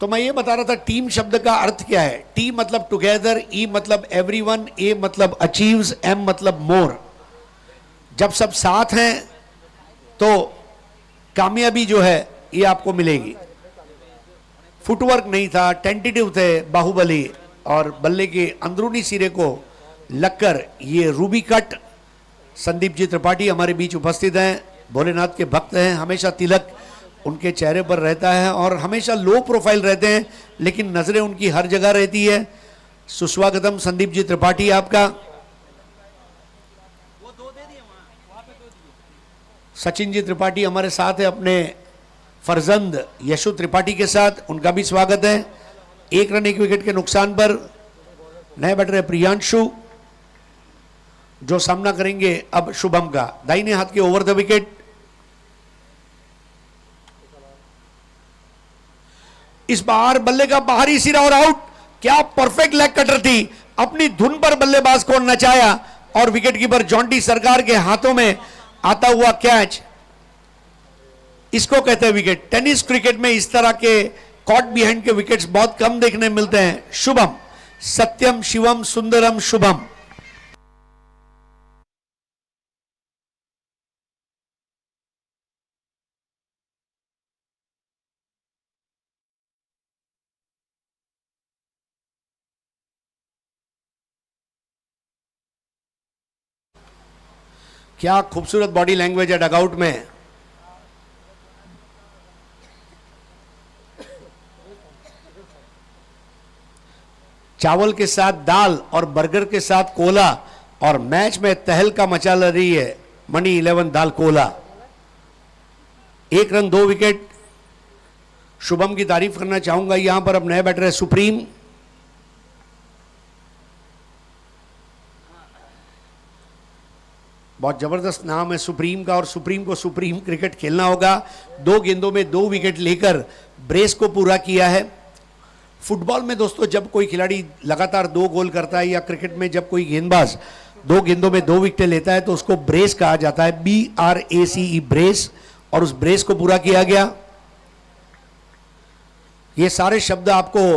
तो मैं ये बता रहा था टीम शब्द का अर्थ क्या है। टी मतलब टुगेदर, ई मतलब एवरीवन, ए मतलब अचीव्स, एम मतलब मोर। जब सब साथ हैं तो कामयाबी जो है ये आपको मिलेगी। फुटवर्क नहीं था, टेंटेटिव थे बाहुबली, और बल्ले के अंदरूनी सिरे को लगकर ये रूबी कट। संदीप जी त्रिपाठी हमारे बीच उपस्थित हैं, भोलेनाथ के भक्त हैं, हमेशा तिलक उनके चेहरे पर रहता है और हमेशा लो प्रोफाइल रहते हैं, लेकिन नजरें उनकी हर जगह रहती है। सुस्वागतम संदीप जी त्रिपाठी आपका। सचिन जी त्रिपाठी हमारे साथ है अपने फरजंद यशु त्रिपाठी के साथ, उनका भी स्वागत है। एक रन एक विकेट के नुकसान पर नए बैटर प्रियांशु जो सामना करेंगे अब शुभम का, दाहिने हाथ के ओवर द विकेट। इस बार बल्ले का बाहरी सिरा और आउट। क्या परफेक्ट लेग कटर थी, अपनी धुन पर बल्लेबाज को नचाया और विकेट कीपर जॉन्टी सरकार के हाथों में आता हुआ कैच, इसको कहते हैं विकेट। टेनिस क्रिकेट में इस तरह के कॉट बिहाइंड के विकेट्स बहुत कम देखने मिलते हैं। शुभम, सत्यम शिवम सुंदरम शुभम। क्या खूबसूरत बॉडी लैंग्वेज है डगआउट में। चावल के साथ दाल और बर्गर के साथ कोला, और मैच में तहलका मचा रही है मनी 11 दाल कोला। एक रन दो विकेट। शुभम की तारीफ करना चाहूंगा, यहां पर अब नए बैटर है सुप्रीम। बहुत जबरदस्त नाम है सुप्रीम का, और सुप्रीम को सुप्रीम क्रिकेट खेलना होगा। 2 गेंदों में 2 विकेट लेकर ब्रेस को पूरा किया है। फुटबॉल में दोस्तों जब कोई खिलाड़ी लगातार 2 गोल करता है, या क्रिकेट में जब कोई गेंदबाज 2 गेंदों में 2 विकेट लेता है, तो उसको ब्रेस कहा जाता है, BRACE ब्रेस, और उस ब्रेस को पूरा किया गया। ये सारे शब्द आपको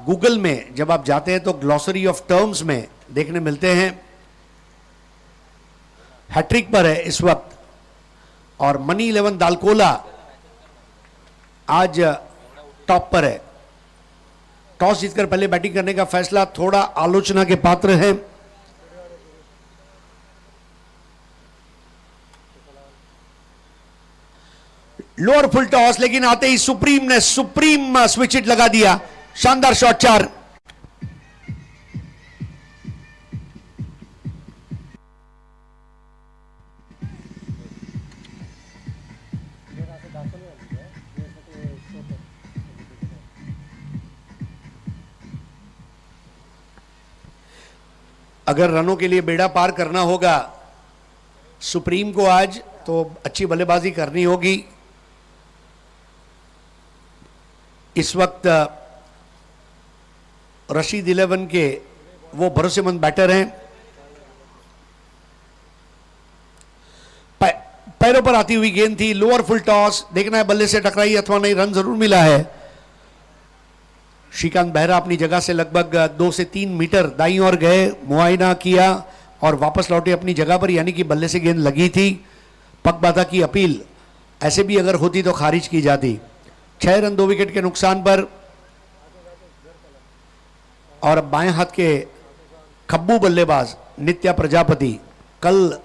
गूगल में जब आप जाते हैं तो ग्लॉसरी ऑफ टर्म्स में देखने मिलते हैं। हैट्रिक पर है इस वक्त, और मनी 11 दालकोला आज टॉप पर है। टॉस जीतकर पहले बैटिंग करने का फैसला थोड़ा आलोचना के पात्र है। लोअर फुल टॉस, लेकिन आते ही सुप्रीम ने सुप्रीम स्विच इट लगा दिया। शानदार शॉट, 4। अगर रनों के लिए बेड़ा पार करना होगा सुप्रीम को आज, तो अच्छी बल्लेबाजी करनी होगी। इस वक्त रशीद 11 के वो भरोसेमंद बैटर हैं। पैरों पर आती हुई गेंद थी, लोअर फुल टॉस, देखना है बल्ले से टकराई अथवा नहीं। रन जरूर मिला है। श्रीकांत बेहरा अपनी जगह से लगभग 2 से 3 मीटर दाईं ओर गए, मुआयना किया और वापस लौटे अपनी जगह पर, यानी कि बल्ले से गेंद लगी थी। पकबाधा की अपील ऐसे भी अगर होती तो खारिज की जाती। 6 रन 2 विकेट के नुकसान पर, और बाएं हाथ के खब्बू बल्लेबाज नित्या प्रजापति, कल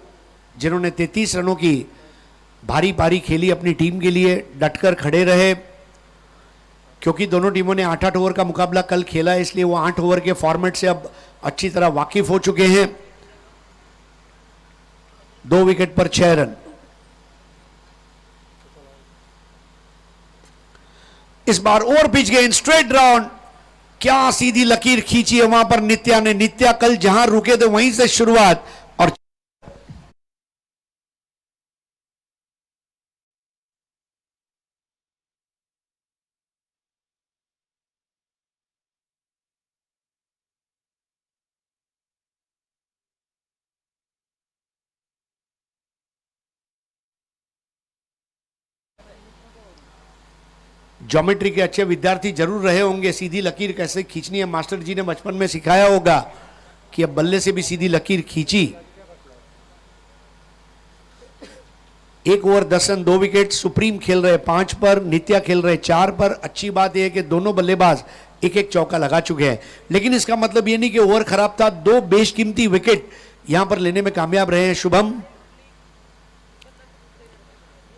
जिन्होंने 33 रनों की भारी पारी खेली अपनी टीम के लिए, डटकर खड़े रहे। क्योंकि दोनों टीमों ने 8-8 ओवर का मुकाबला कल खेला है, इसलिए वो 8 ओवर के फॉर्मेट से अब अच्छी तरह वाकिफ हो चुके हैं। 2 विकेट पर 6 रन। इस बार ओवर पिच गेंद, स्ट्रेट राउंड, क्या सीधी लकीर खींची है वहां पर नित्या ने। नित्या कल जहां रुके थे वहीं से शुरुआत, और ज्योमेट्री के अच्छे विद्यार्थी जरूर रहे होंगे। सीधी लकीर कैसे खींचनी है मास्टर जी ने बचपन में सिखाया होगा कि अब बल्ले से भी सीधी लकीर खींची। 1 ओवर 10 रन 2 विकेट। सुप्रीम खेल रहे 5 पर, नित्या खेल रहे 4 पर। अच्छी बात यह है कि दोनों बल्लेबाज एक एक चौका लगा चुके हैं, लेकिन इसका मतलब यह नहीं कि ओवर खराब था। 2 बेशकीमती विकेट यहां पर लेने में कामयाब रहे हैं शुभम।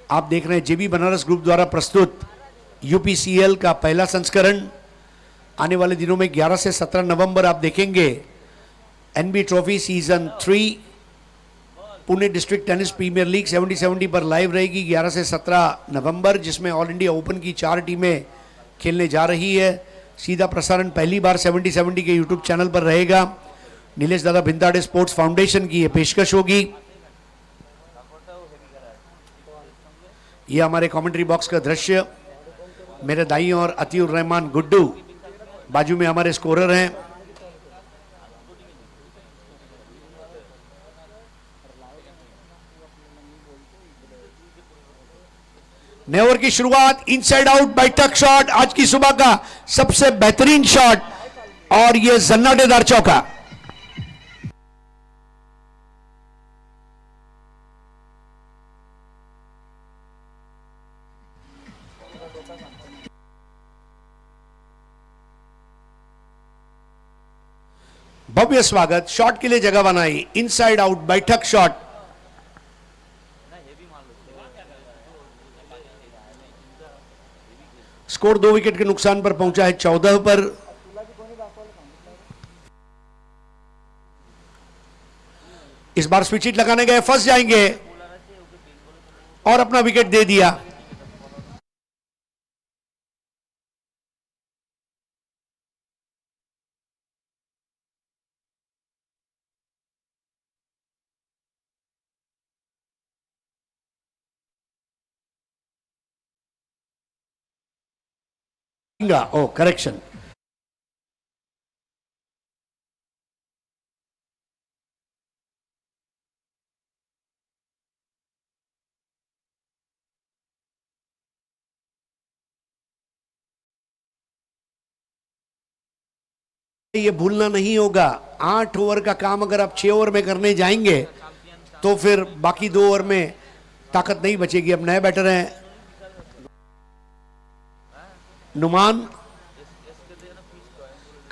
आप देख रहे हैं जेबी बनारस ग्रुप द्वारा प्रस्तुत यूपीसीएल का पहला संस्करण। आने वाले दिनों में 11 से 17 नवंबर आप देखेंगे NB trophy season 3 Pune district tennis premier league 70-70 पर लाइव रहेगी 11 से 17 नवंबर, जिसमें ऑल इंडिया ओपन की 4 टीमें खेलने जा रही है। सीधा प्रसारण पहली बार 70-70 के यूट्यूब चैनल पर रहेगा। नीलेश दादा भिंदाड़े स्पोर्ट्स फाउंडेशन की यह पेशकश होगी। यह हमारे कमेंट्री बॉक्स का दृश्य। मेरे दाई और अतीउर रहमान गुड्डू, बाजू में हमारे स्कोरर हैं। नए ओवर की शुरुआत, इनसाइड आउट बैठक शॉट, आज की सुबह का सबसे बेहतरीन शॉट, और यह जन्नाटेदार चौका। भव्य स्वागत, शॉट के लिए जगह बनाई, इनसाइड आउट बैठक शॉट। स्कोर 2 विकेट के नुकसान पर पहुंचा है 14 पर। इस बार स्विच हिट लगाने गए, फंस जाएंगे और अपना विकेट दे दिया। ओ करेक्शन। ये भूलना नहीं होगा, 8 ओवर का काम अगर आप 6 ओवर में करने जाएंगे तो फिर बाकी 2 ओवर में ताकत नहीं बचेगी। अब नए बैटर हैं नुमान।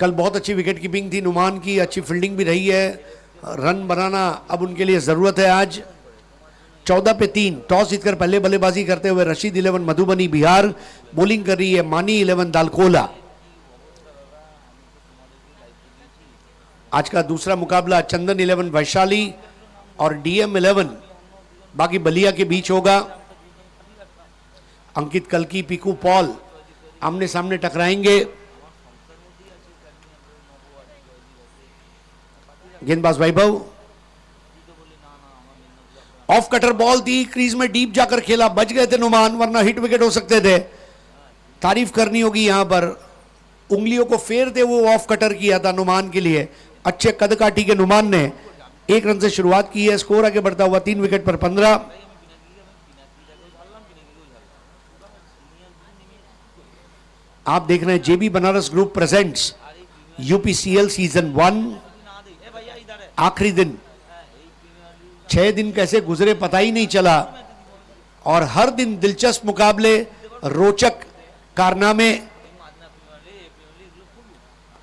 कल बहुत अच्छी विकेट कीपिंग थी नुमान की, अच्छी फील्डिंग भी रही है। रन बनाना अब उनके लिए जरूरत है। आज 14 पे 3, टॉस जीतकर पहले बल्लेबाजी करते हुए रशीद 11 मधुबनी बिहार, बॉलिंग कर रही है मानी 11 दालकोला। आज का दूसरा मुकाबला चंदन 11 वैशाली और डीएम 11 बाकी बलिया के बीच होगा। अंकित कल्की, पीकू पॉल आमने सामने टकराएंगे। गेंदबाज वैभव, ऑफ कटर बॉल थी, क्रीज में डीप जाकर खेला, बच गए थे नुमान, वरना हिट विकेट हो सकते थे। तारीफ करनी होगी यहां पर, उंगलियों को फेरते हुए ऑफ कटर किया था नुमान के लिए। अच्छे कद काठी के नुमान ने 1 रन से शुरुआत की है। स्कोर आगे बढ़ता हुआ 3 विकेट पर 15। आप देख रहे हैं JB Banaras group presents UPCL season 1। आखिरी दिन, 6 दिन कैसे गुजरे पता ही नहीं चला, और हर दिन दिलचस्प मुकाबले, रोचक कारनामे,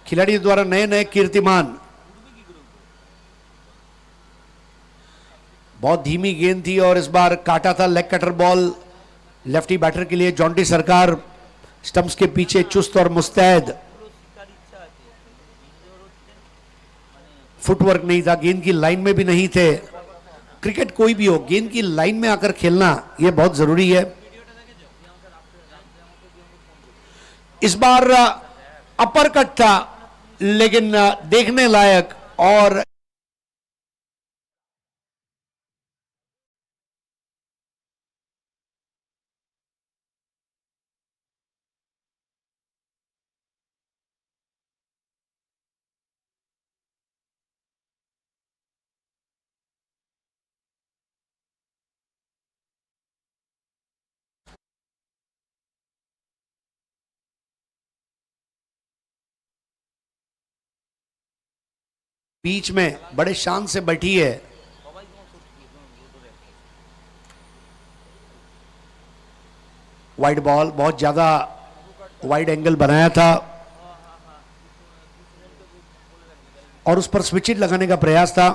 खिलाड़ियों द्वारा नए नए कीर्तिमान। बहुत धीमी गेंद थी और इस बार काटा था leg cutter ball lefty batter के लिए। जॉन्टी सरकार स्टंप्स के पीछे चुस्त और मुस्तैद, फुटवर्क नहीं था, गेंद की लाइन में भी नहीं थे। क्रिकेट कोई भी हो, गेंद की लाइन में आकर खेलना यह बहुत जरूरी है। इस बार अपर कट था लेकिन देखने लायक, और बीच में बड़े शान से बैठी है। वाइड बॉल, बहुत ज्यादा वाइड एंगल बनाया था और उस पर स्विच हिट लगाने का प्रयास था।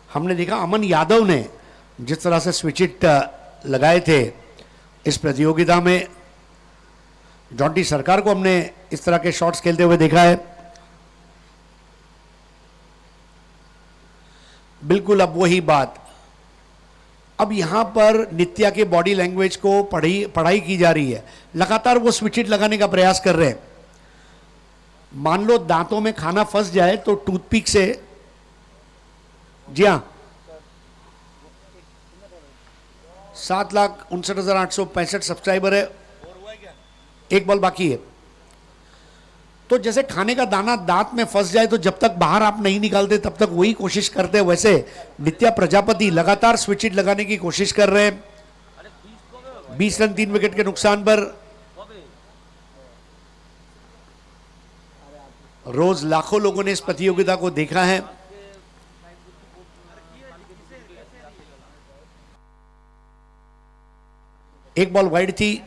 हमने देखा अमन यादव ने जिस तरह से स्विच हिट लगाए थे इस प्रतियोगिता में, जॉन्टी सरकार को हमने इस तरह के शॉट्स खेलते हुए देखा है। बिल्कुल अब वही बात, अब यहां पर नित्या के बॉडी लैंग्वेज को पढ़ाई की जा रही है। लगातार वो स्विच हिट लगाने का प्रयास कर रहे हैं। मान लो दांतों में खाना फंस जाए तो टूथपिक से, जी हां, 7,59,865 सब्सक्राइबर है, एक बॉल बाकी है। तो जैसे खाने का दाना दांत में फंस जाए तो जब तक बाहर आप नहीं निकालते तब तक वही कोशिश करते हैं, वैसे नित्या प्रजापति लगातार स्विच हिट लगाने की कोशिश कर रहे हैं। 20 रन 3 विकेट के नुकसान पर। रोज लाखों लोगों ने इस प्रतियोगिता को देखा है। एक बॉल वाइड थी।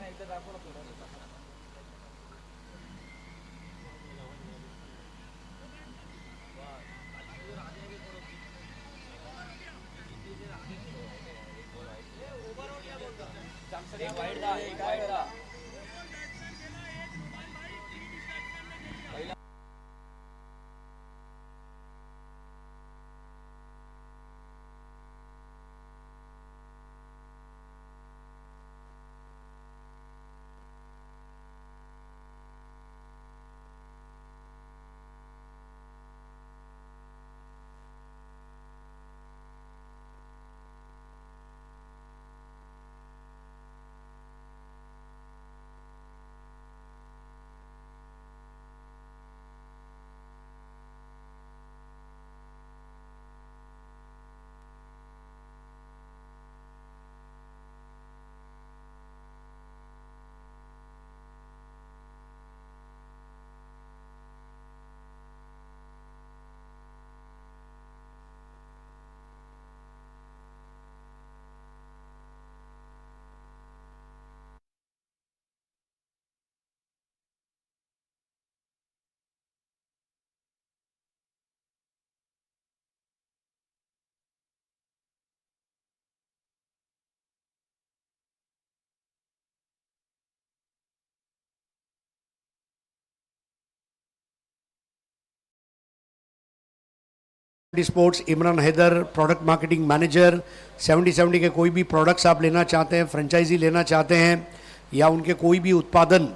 Sports, Imran Haider, product marketing manager. 70-70 के कोई भी प्रोडक्ट्स आप लेना चाहते हैं, फ्रेंचाइजी लेना चाहते हैं या उनके कोई भी उत्पादन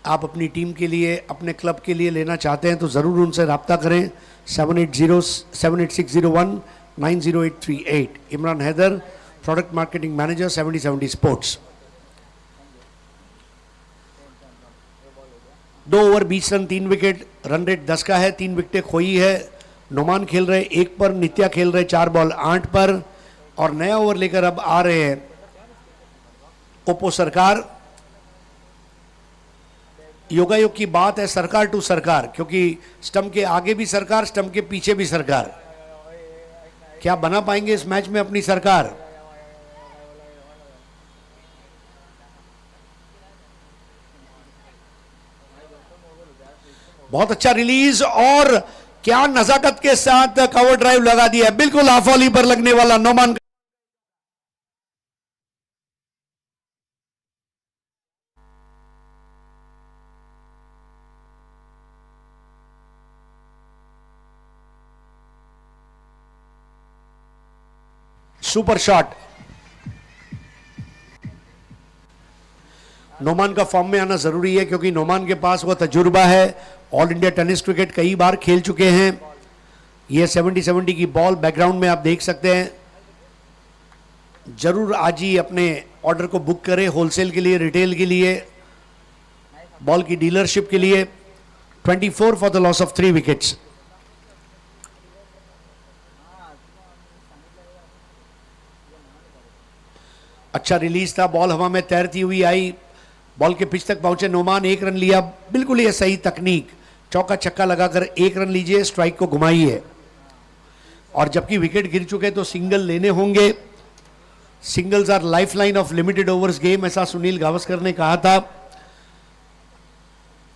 आप अपनी टीम के लिए, अपने क्लब के लिए लेना चाहते हैं तो ज़रूर उनसे रब्ता करें। 7806019038। Imran Haider, product marketing manager, 70-70 sports. 2 over 20 run 3 wicket, run rate 10 का है, 3 विकेटें खोई है। नोमान खेल रहे 1 पर, नित्या खेल रहे 4 बॉल 8 पर और नया ओवर लेकर अब आ रहे हैं ओप्पो सरकार। योगायोग की बात है सरकार टू सरकार, क्योंकि स्टंप के आगे भी सरकार, स्टंप के पीछे भी सरकार। क्या बना पाएंगे इस मैच में अपनी सरकार? बहुत अच्छा रिलीज और क्या नजाकत के साथ कवर ड्राइव लगा दिया, बिल्कुल ऑफ वॉली पर लगने वाला नोमान। Super shot. नोमान का फॉर्म में आना जरूरी है क्योंकि नोमान के पास वो तजुर्बा है, ऑल इंडिया टेनिस क्रिकेट कई बार खेल चुके हैं। ये 70-70 की बॉल बैकग्राउंड में आप देख सकते हैं। जरूर आज ही अपने ऑर्डर को बुक करें, होलसेल के लिए, रिटेल के लिए, बॉल की डीलरशिप के लिए। 24 for the loss of 3 wickets. अच्छा रिलीज था, बॉल हवा में तैरती हुई आई, बॉल के पिच तक पहुंचे नोमान, 1 रन लिया। बिल्कुल ये सही तकनीक, चौका छक्का लगाकर 1 रन लीजिए, स्ट्राइक को घुमाइए। और जबकि विकेट गिर चुके तो सिंगल लेने होंगे। Singles are lifeline of limited overs game, ऐसा सुनील गावस्कर ने कहा था।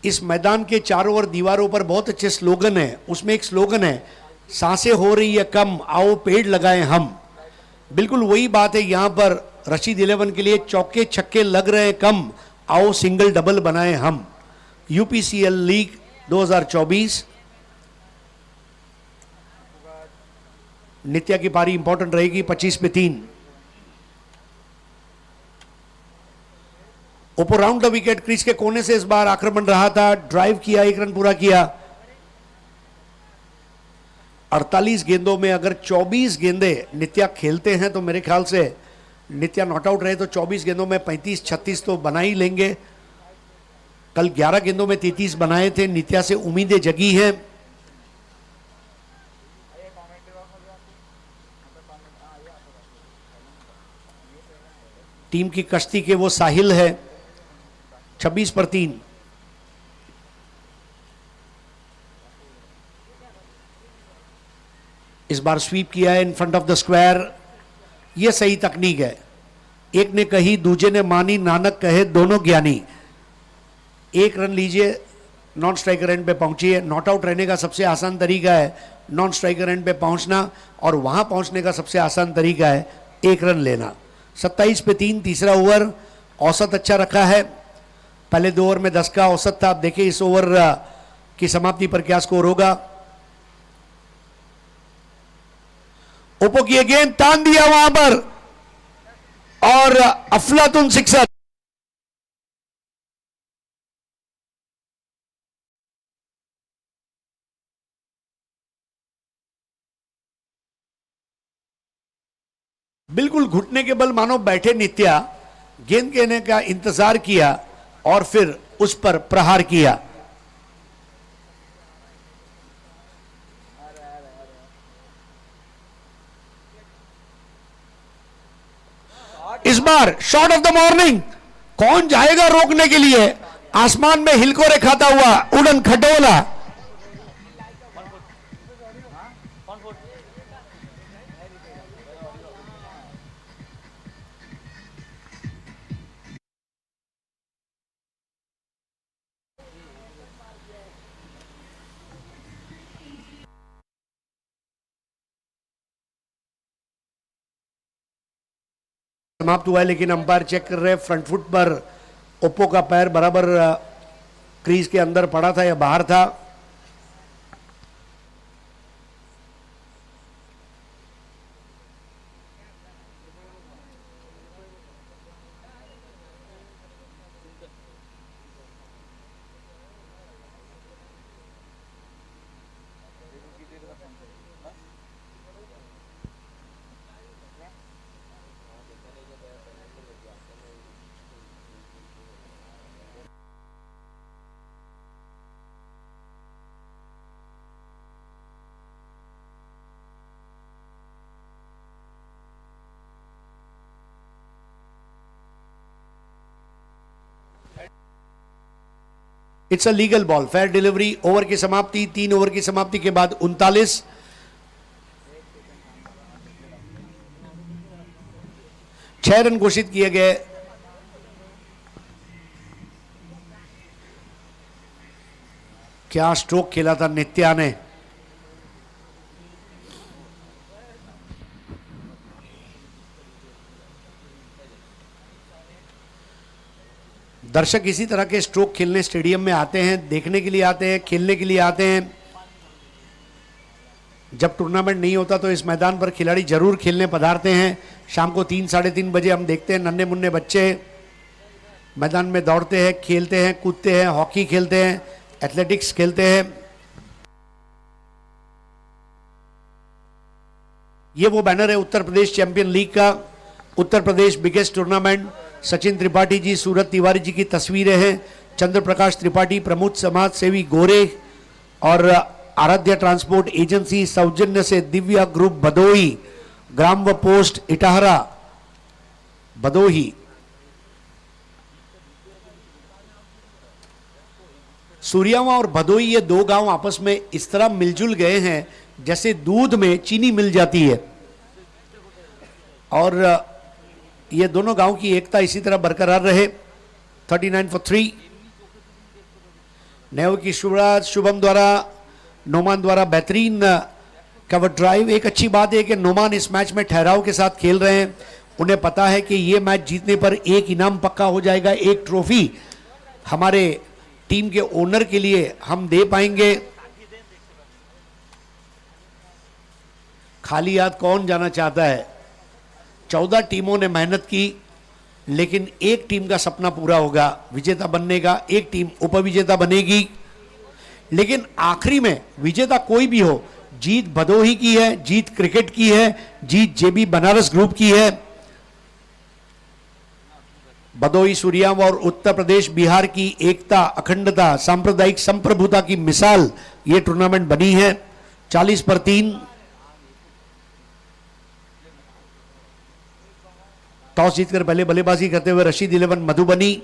इस मैदान के चारों ओर दीवारों पर बहुत अच्छे स्लोगन है। उसमें एक स्लोगन है, सांसें हो रही है कम, आओ पेड़ लगाएं हम। बिल्कुल वही बात है यहां पर रशीद 11 के लिए। चौके छक्के लग रहे हैं कम, आओ सिंगल डबल बनाएं हम। UPCL league 2024। नित्या की पारी इंपॉर्टेंट रहेगी, 25 पे 3। Oppo round the wicket, crease के कोने से इस बार आक्रमण रहा था, ड्राइव किया, 1 रन पूरा किया। 48 गेंदों में अगर 24 गेंदे नित्या खेलते हैं तो मेरे ख्याल से नित्या नॉट आउट रहे तो 24 गेंदों में 35-36 तो बना ही लेंगे। कल 11 गेंदों में 33 बनाए थे। नित्या से उम्मीदें जगी हैं। टीम की कश्ती के वो साहिल है। 26 पर 3। इस बार स्वीप किया है in front of the square. यह सही तकनीक है। एक ने कही दूजे ने मानी, नानक कहे दोनों ज्ञानी। 1 रन लीजिए, नॉन स्ट्राइकर एंड पे पहुंचिए। नॉट आउट रहने का सबसे आसान तरीका है नॉन स्ट्राइकर एंड पे पहुंचना, और वहां पहुंचने का सबसे आसान तरीका है 1 रन लेना। 27 पे 3 तीसरा ओवर। औसत अच्छा रखा है। पहले 2 ओवर में 10 का औसत था। अब देखिए इस ओवर की समाप्ति पर क्या स्कोर होगा। ओप्पो की गेंद तान दिया वहां पर और अफलातुन सिक्सर। बिल्कुल घुटने के बल मानो बैठे नित्या, गेंद कहने का इंतजार किया और फिर उस पर प्रहार किया। इस बार शॉट ऑफ द मॉर्निंग। कौन जाएगा रोकने के लिए। आसमान में हिलकोरे खाता हुआ उड़न खटोला। समाप्त हुआ है, लेकिन अंपायर चेक कर रहे हैं फ्रंट फुट पर ओप्पो का पैर बराबर क्रीज के अंदर पड़ा था या बाहर था। It's a legal ball, fair delivery. Over की समाप्ति, 3 ओवर की समाप्ति के बाद 39। छह रन घोषित किए गए। क्या स्ट्रोक खेला था नित्या ने। दर्शक इसी तरह के स्ट्रोक खेलने स्टेडियम में आते हैं, देखने के लिए आते हैं, खेलने के लिए आते हैं। जब टूर्नामेंट नहीं होता तो इस मैदान पर खिलाड़ी जरूर खेलने पधारते हैं। शाम को 3 साढ़े 3 बजे हम देखते हैं नन्हे मुन्ने बच्चे मैदान में दौड़ते हैं, खेलते हैं, कूदते हैं, हॉकी खेलते हैं, एथलेटिक्स खेलते हैं। ये वो बैनर है उत्तर प्रदेश चैंपियन लीग का। Uttar Pradesh biggest tournament. सचिन त्रिपाठी जी, सूरज तिवारी जी की तस्वीरें हैं। चंद्र प्रकाश त्रिपाठी, प्रमुख समाज सेवी गोरे और आराध्य ट्रांसपोर्ट एजेंसी सौजन्य से दिव्या ग्रुप भदोही, ग्राम व पोस्ट इटाहरा भदोही। सूर्यावा और भदोही ये 2 गांव आपस में इस तरह मिलजुल गए हैं जैसे दूध में चीनी मिल जाती है। और ये दोनों गांव की एकता इसी तरह बरकरार रहे। 39 for 3। नेव की शुरुआत शुभम द्वारा, नोमान द्वारा बेहतरीन कवर ड्राइव। एक अच्छी बात है कि नोमान इस मैच में ठहराव के साथ खेल रहे हैं। उन्हें पता है कि ये मैच जीतने पर एक इनाम पक्का हो जाएगा, एक ट्रॉफी हमारे टीम के ओनर के लिए हम दे पाएंगे। खाली हाथ कौन जाना चाहता है? 14 टीमों ने मेहनत की, लेकिन एक टीम का सपना पूरा होगा विजेता बनने का, एक टीम उपविजेता बनेगी। लेकिन आखिरी में विजेता कोई भी हो, जीत भदोही की है, जीत क्रिकेट की है, जीत जेबी बनारस ग्रुप की है। भदोही सूर्याम और उत्तर प्रदेश बिहार की एकता, अखंडता, सांप्रदायिक संप्रभुता की मिसाल ये टूर्नामेंट बनी है। 40 पर 3। टॉस जीतकर पहले बल्लेबाजी करते हुए रशीद 11 मधुबनी,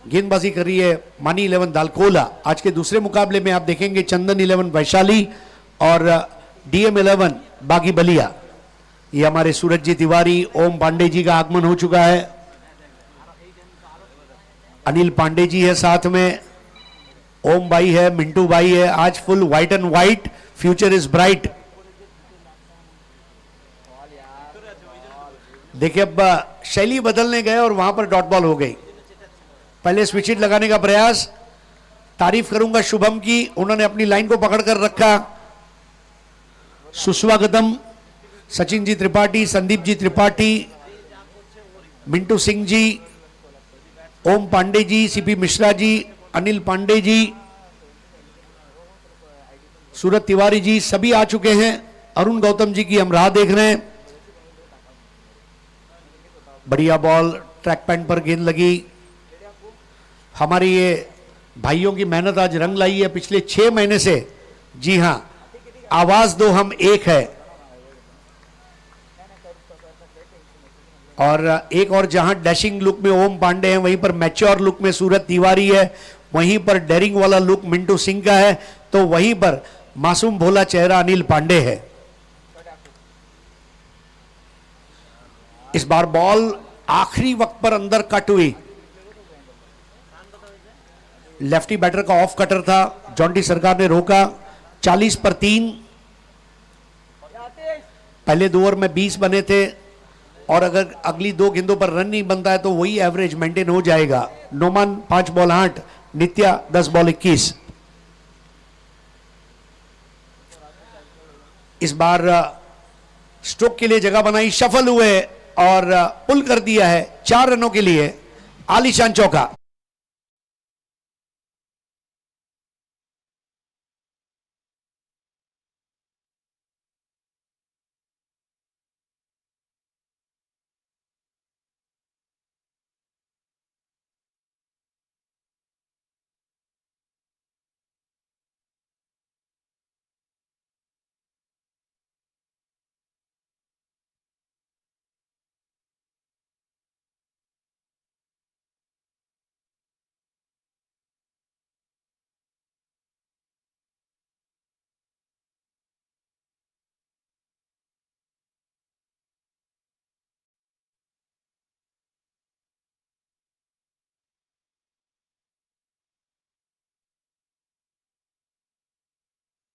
गेंदबाजी कर रही है मानी 11 दालकोला। आज के दूसरे मुकाबले में आप देखेंगे चंदन 11 वैशाली और डीएम 11 बागी बलिया। ये हमारे सूरज जी तिवारी, ओम पांडे जी का आगमन हो चुका है। अनिल पांडे जी है साथ में, ओम भाई है, मिंटू भाई है। आज full white and white, future is bright. देखिए अब शैली बदलने गए और वहां पर डॉट बॉल हो गई। पहले स्विच हिट लगाने का प्रयास, तारीफ करूंगा शुभम की, उन्होंने अपनी लाइन को पकड़ कर रखा। सुस्वागतम सचिन जी त्रिपाठी, संदीप जी त्रिपाठी, मिंटू सिंह जी, ओम पांडे जी, सीपी मिश्रा जी, अनिल पांडे जी, सूरज तिवारी जी, सभी आ चुके हैं। अरुण गौतम जी की हम राह देख रहे हैं। बढ़िया बॉल, ट्रैक पैंट पर गेंद लगी। हमारी ये भाइयों की मेहनत आज रंग लाई है पिछले 6 महीने से। जी हां, आवाज दो हम एक है। और एक और जहां डैशिंग लुक में ओम पांडे हैं, वहीं पर मैच्योर लुक में सूरज तिवारी है, वहीं पर डेरिंग वाला लुक मिंटू सिंह का है, तो वहीं पर मासूम भोला चेहरा अनिल पांडे है। इस बार बॉल आखिरी वक्त पर अंदर कट हुई। लेफ्टी बैटर का ऑफ कटर था, जॉन्टी सरकार ने रोका। 40 पर 3। पहले 2 ओवर में 20 बने थे, और अगर अगली 2 गेंदों पर रन नहीं बनता है तो वही एवरेज मेंटेन हो जाएगा। नोमान 5 बॉल 8, नित्या 10 बॉल 21। इस बार स्ट्रोक के लिए जगह बनाई, शफल हुए और पुल कर दिया है 4 रनों के लिए। आलीशान चौका।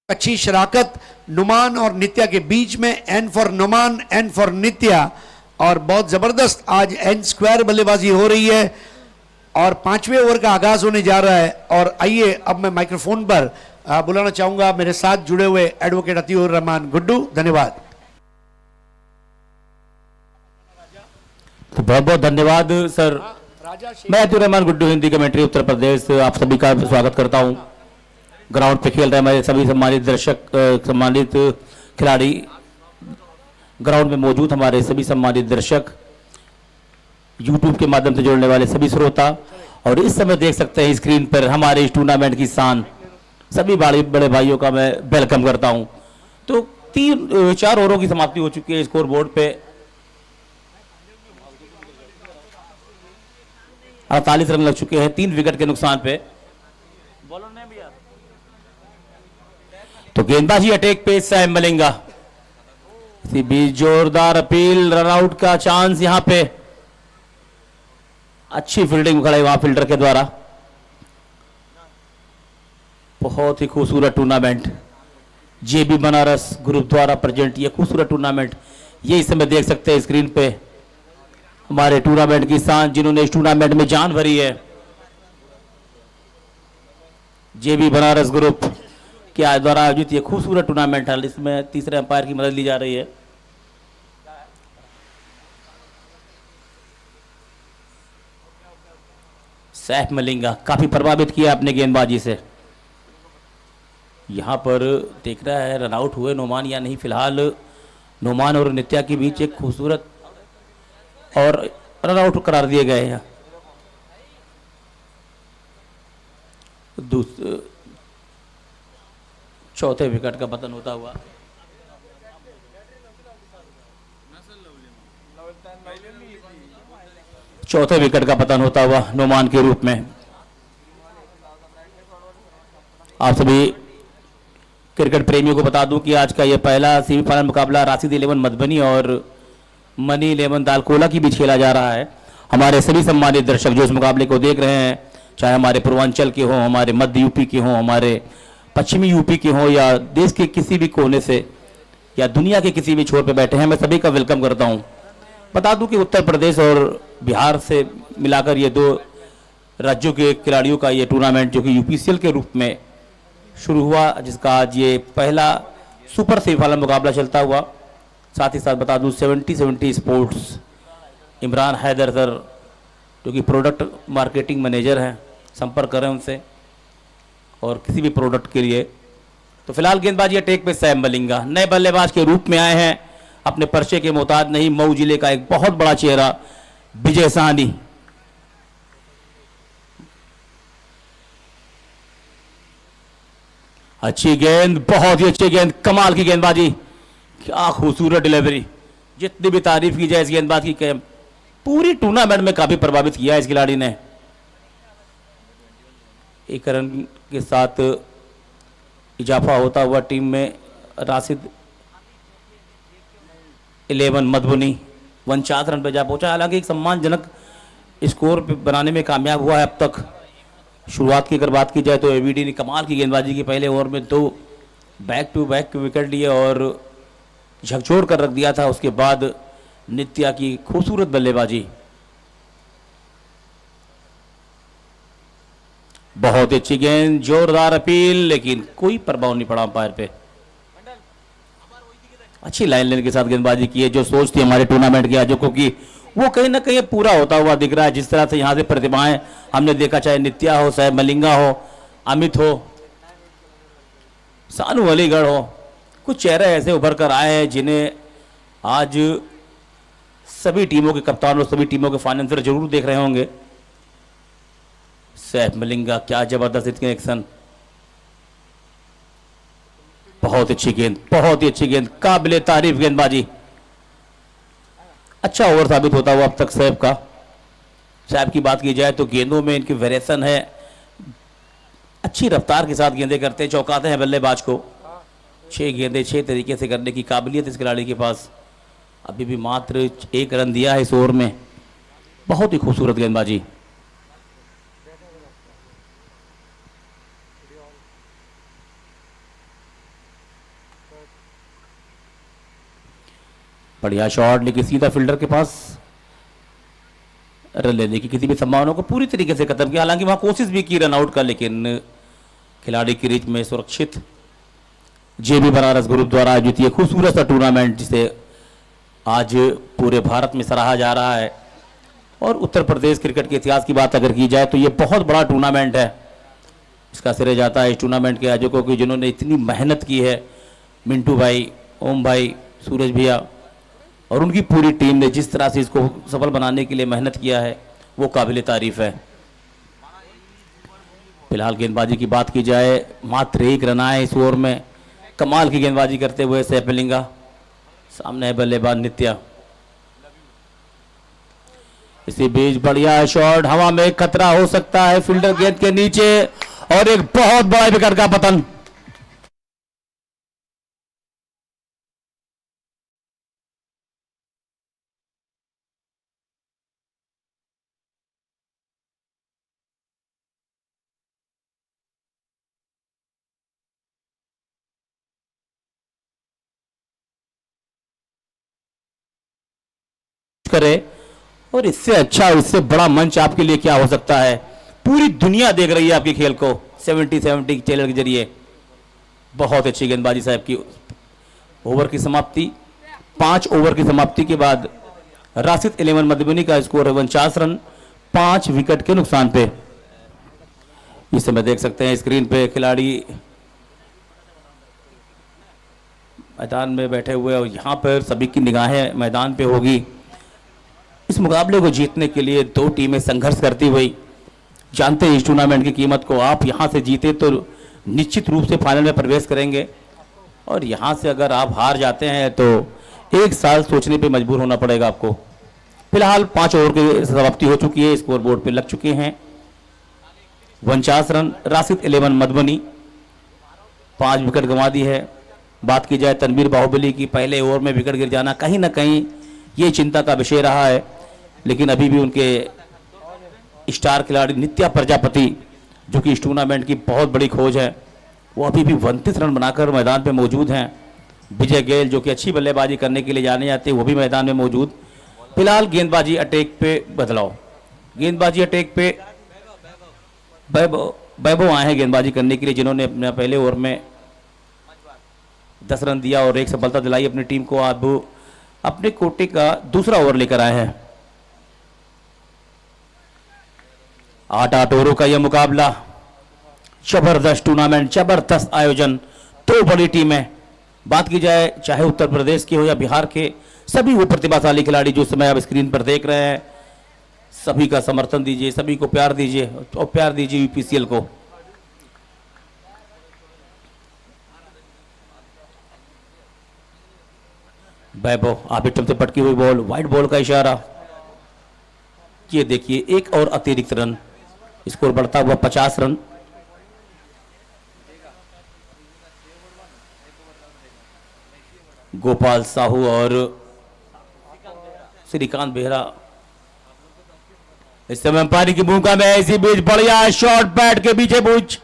अच्छी शराकत नुमान और नित्या के बीच में। N for Numan, N for Nitya, और बहुत जबरदस्त आज एन स्क्वायर बल्लेबाजी हो रही है और 5वें ओवर का आगाज होने जा रहा है। और आइए अब मैं माइक्रोफोन पर बुलाना चाहूंगा मेरे साथ जुड़े हुए एडवोकेट अतीउर रहमान गुड्डू। धन्यवाद। तो बहुत बहुत धन्यवाद सर। मैं अतीउर रहमान गुड्डू, हिंदी कमेंट्री उत्तर प्रदेश, आप सभी का स्वागत करता हूं। ग्राउंड पे खेल रहे हमारे सभी सम्मानित दर्शक, सम्मानित खिलाड़ी, ग्राउंड में मौजूद हमारे सभी सम्मानित दर्शक, यूट्यूब के माध्यम से जुड़ने वाले सभी श्रोता, और इस समय देख सकते हैं स्क्रीन पर हमारे इस टूर्नामेंट की शान, सभी बड़े भाइयों का मैं वेलकम करता हूं। तो 4 ओवरों की समाप्ति हो चुकी है स्कोर बोर्ड पे। 48 रन लग चुके हैं 3 विकेट के नुकसान पे। तो गेंदबाजी अटैक पे सैम मलिंगा, इसी बीच जोरदार अपील, रन आउट का चांस यहां पे, अच्छी फील्डिंग खड़े वहां फील्डर के द्वारा। बहुत ही खूबसूरत टूर्नामेंट जेबी बनारस ग्रुप द्वारा प्रेजेंट, ये खूबसूरत टूर्नामेंट, ये इस समय देख सकते हैं स्क्रीन पे हमारे टूर्नामेंट की शान, जिन्होंने इस टूर्नामेंट में जान भरी है। जेबी बनारस ग्रुप के द्वारा आयोजित ये खूबसूरत टूर्नामेंट है, इसमें तीसरे अंपायर की मदद ली जा रही है। सैफ मलिंगा काफी प्रभावित किया अपने गेंदबाजी से, यहां पर देख रहा है रन आउट हुए नोमान या नहीं। फिलहाल नोमान और नित्या के बीच एक खूबसूरत और रन आउट करार दिए गए हैं। चौथे विकेट का पतन होता हुआ, चौथे विकेट का पतन होता हुआ नोमान के रूप में। आप सभी क्रिकेट प्रेमियों को बता दूं कि आज का यह पहला सेमीफाइनल मुकाबला राशिद 11 मधुबनी और मनी 11 दालकोला के बीच खेला जा रहा है। हमारे सभी सम्मानित दर्शक जो इस मुकाबले को देख रहे हैं, चाहे हमारे पूर्वांचल के हों, हमारे मध्य यूपी के हों, हमारे पश्चिमी यूपी के हों, या देश के किसी भी कोने से या दुनिया के किसी भी छोर पर बैठे हैं, मैं सभी का वेलकम करता हूं। बता दूं कि उत्तर प्रदेश और बिहार से मिलाकर ये दो राज्यों के खिलाड़ियों का ये टूर्नामेंट जो कि यूपीसीएल के रूप में शुरू हुआ, जिसका आज ये पहला सुपर सेमीफाइनल मुकाबला चलता हुआ। साथ ही साथ बता दूं 70 स्पोर्ट्स इमरान हैदर सर जो कि प्रोडक्ट मार्केटिंग मैनेजर हैं, संपर्क करें उनसे और किसी भी प्रोडक्ट के लिए। तो फिलहाल गेंदबाजी अटैक पे सैम मलिंगा नए बल्लेबाज के रूप में आए हैं, अपने पर्चे के मोहताज नहीं। मऊ जिले का एक बहुत बड़ा चेहरा विजय साहनी, अच्छी गेंद, बहुत ही अच्छी गेंद, कमाल की गेंदबाजी, क्या खूबसूरत डिलीवरी। जितनी भी तारीफ की जाए इस गेंदबाज की, पूरी टूर्नामेंट में काफी प्रभावित किया है इस खिलाड़ी ने। एक रन के साथ इजाफा होता हुआ टीम में राशिद 11 मधुबनी 49 रन पर जा पहुंचा। हालांकि एक सम्मानजनक स्कोर बनाने में कामयाब हुआ है अब तक। शुरुआत की अगर बात की जाए तो एबीडी ने कमाल की गेंदबाजी की, पहले ओवर में 2 बैक टू बैक विकेट लिए और झकझोर कर रख दिया था। उसके बाद नित्या की खूबसूरत बल्लेबाजी, बहुत अच्छी गेंद, जोरदार अपील, लेकिन कोई प्रभाव नहीं पड़ा अंपायर पे। अच्छी लाइन लेने के साथ गेंदबाजी की है, जो सोच थी हमारे टूर्नामेंट के आयोजकों की वो कहीं ना कहीं पूरा होता हुआ दिख रहा है। जिस तरह से यहाँ से प्रतिभाएं हमने देखा, चाहे नित्या हो, चाहे मलिंगा हो, अमित हो, सानू अलीगढ़ हो, कुछ चेहरे ऐसे उभर कर आए हैं जिन्हें आज सभी टीमों के कप्तान और सभी टीमों के फाइनेंसर जरूर देख रहे होंगे। सैफ मलिंगा, क्या जबरदस्त कनेक्शन, बहुत अच्छी गेंद, बहुत ही अच्छी गेंद, काबिले तारीफ गेंदबाजी, अच्छा ओवर साबित होता हुआ अब तक सैफ का। सैफ की बात की जाए तो गेंदों में इनकी वेरिएशन है, अच्छी रफ्तार के साथ गेंदें करते हैं, चौंकाते हैं बल्लेबाज को। 6 गेंदें 6 तरीके से करने की काबिलियत इस खिलाड़ी के पास। अभी भी मात्र 1 रन दिया है इस ओवर में, बहुत ही खूबसूरत गेंदबाजी। बढ़िया शॉट, लेकिन सीधा फील्डर के पास रन लेने की किसी भी संभावना को पूरी तरीके से खत्म किया। हालांकि वहां कोशिश भी की रन आउट का, लेकिन खिलाड़ी की रीच में सुरक्षित। जेबी बनारस ग्रुप द्वारा आयोजित ये खूबसूरत सा टूर्नामेंट, जिसे आज पूरे भारत में सराहा जा रहा है। और उत्तर प्रदेश क्रिकेट के इतिहास की बात अगर की जाए तो ये बहुत बड़ा टूर्नामेंट है। इसका श्रेय जाता है इस टूर्नामेंट के आयोजकों की, जिन्होंने इतनी मेहनत की है। मिंटू भाई, ओम भाई, सूरज भैया और उनकी पूरी टीम ने जिस तरह से इसको सफल बनाने के लिए मेहनत किया है, वो काबिल तारीफ है। फिलहाल गेंदबाजी की बात की जाए, मात्र 1 रन आए इस ओवर में। कमाल की गेंदबाजी करते हुए सैफ मलिंगा, सामने है बल्लेबाज नित्या। इसी बीच बढ़िया शॉट, हवा में खतरा हो सकता है फील्डर गेंद के नीचे, और एक बहुत बड़ा विकेट का पतन। करे। और इससे अच्छा, इससे बड़ा मंच आपके लिए क्या हो सकता है। पूरी दुनिया देख रही है आपके खेल को 70-70 चैनल के जरिए। बहुत अच्छी गेंदबाजी साहब की। ओवर की समाप्ति, 5 ओवर की समाप्ति के बाद राशिद 11 मधुबनी का स्कोर है 49 रन 5 विकेट के नुकसान पे। इस समय देख सकते हैं स्क्रीन पे खिलाड़ी मैदान में बैठे हुए और यहाँ पर सभी की निगाहें मैदान पे होगी। इस मुकाबले को जीतने के लिए 2 टीमें संघर्ष करती हुई, जानते हैं इस टूर्नामेंट की कीमत को। आप यहाँ से जीते तो निश्चित रूप से फाइनल में प्रवेश करेंगे, और यहाँ से अगर आप हार जाते हैं तो 1 साल सोचने पे मजबूर होना पड़ेगा आपको। फिलहाल 5 ओवर की समाप्ति हो चुकी है, स्कोर बोर्ड पे लग चुके हैं 49 रन। राशिद 11 मधुबनी 5 विकेट गंवा दी है। बात की जाए तनवीर बाहुबली की, पहले ओवर में विकेट गिर जाना कहीं ना कहीं ये चिंता का विषय रहा है, लेकिन अभी भी उनके स्टार खिलाड़ी नित्या प्रजापति, जो कि इस टूर्नामेंट की बहुत बड़ी खोज है, वो अभी भी 29 रन बनाकर मैदान पे मौजूद हैं। विजय गैल जो कि अच्छी बल्लेबाजी करने के लिए जाने जाते हैं, वो भी मैदान में मौजूद। फिलहाल गेंदबाजी अटैक पे बदलाव, गेंदबाजी अटैक पे वैभव आए हैं गेंदबाजी करने के लिए, जिन्होंने अपने पहले ओवर में 10 रन दिया और 1 सफलता दिलाई अपनी टीम को। अब अपने कोटे का दूसरा ओवर लेकर आए हैं। 8 ओवरों का यह मुकाबला, जबरदस्त टूर्नामेंट, जबरदस्त आयोजन, 2 बड़ी टीमें। बात की जाए चाहे उत्तर प्रदेश के हो या बिहार के, सभी वो प्रतिभाशाली खिलाड़ी जो समय आप स्क्रीन पर देख रहे हैं, सभी का समर्थन दीजिए, सभी को प्यार दीजिए और प्यार दीजिए यूपीसीएल को। वैभव आबिटम से पटकी हुई बॉल, वाइड बॉल का इशारा। ये देखिए 1 और अतिरिक्त रन, स्कोर बढ़ता हुआ 50 रन। गोपाल साहू और श्रीकांत बेहरा इस समय अंपायरिंग की भूमिका में। इसी बीच बढ़िया शॉट, बैट के पीछे बूझ,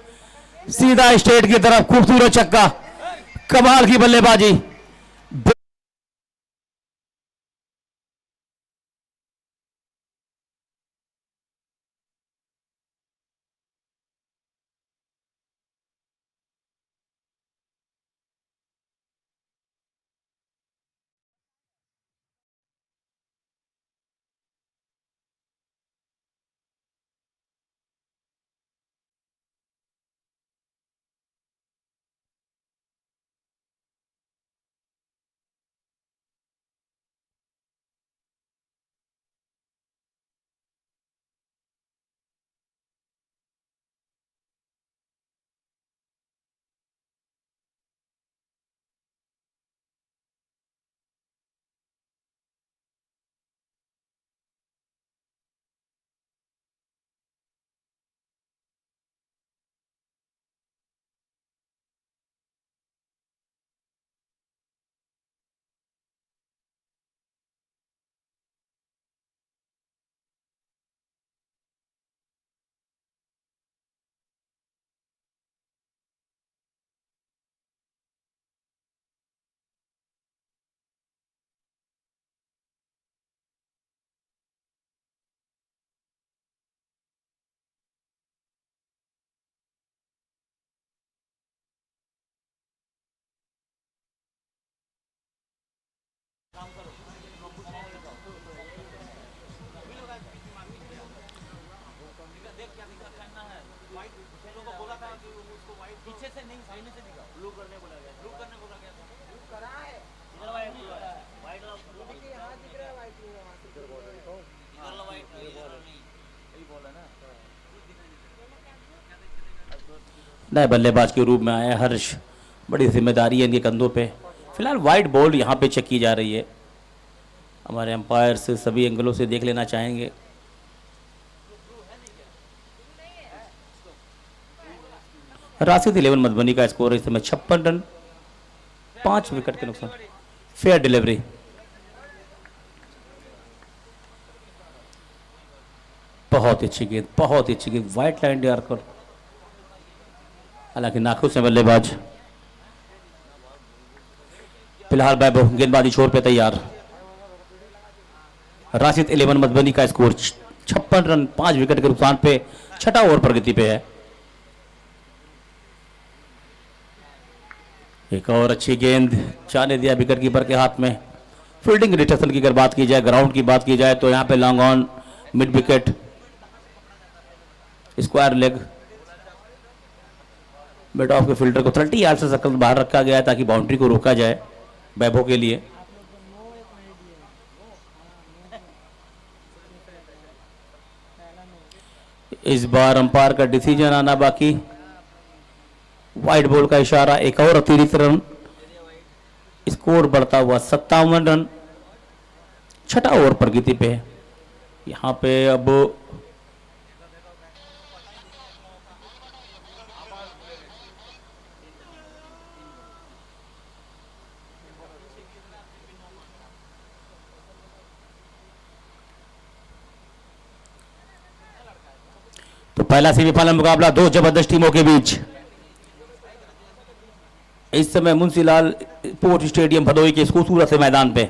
सीधा स्ट्रेट की तरफ, खूबसूरत छक्का, कमाल की बल्लेबाजी। नए बल्लेबाज के रूप में आए हर्ष, बड़ी जिम्मेदारी है इनके कंधों पे। फिलहाल वाइड बॉल यहाँ पे चेक की जा रही है। हमारे अंपायर से सभी एंगलों से देख लेना चाहेंगे। राशिद 11 मधुबनी का स्कोर इस समय 56 रन 5 विकेट के नुकसान। फेयर डिलीवरी, बहुत अच्छी गेंद, बहुत अच्छी गेंद, व्हाइट लाइन यॉर्कर, हालांकि नाखुश से बल्लेबाज। फिलहाल वैभव गेंदबाजी छोर पे तैयार। राशिद 11 मधुबनी का स्कोर 56 रन 5 विकेट के नुकसान पे छठा ओवर प्रगति पे है। एक और अच्छी गेंद जाने दिया विकेट कीपर के हाथ में। फील्डिंग डिटेक्शन की अगर बात की जाए, ग्राउंड की बात की जाए, तो यहां पे long on, mid wicket, square leg, mid of के फील्डर को 30 यार्ड से सर्कल बाहर रखा गया है ताकि बाउंड्री को रोका जाए वैभव के लिए। इस बार अंपायर का डिसीजन आना बाकी। वाइड बॉल का इशारा, एक और अतिरिक्त रन, स्कोर बढ़ता हुआ 57 रन, छठा ओवर प्रगति पे है। यहां पे अब तो पहला सेमीफाइनल मुकाबला दो जबरदस्त टीमों के बीच। इस समय मुंशीलाल स्पोर्ट्स स्टेडियम भदोही के इस खूबसूरत से मैदान पे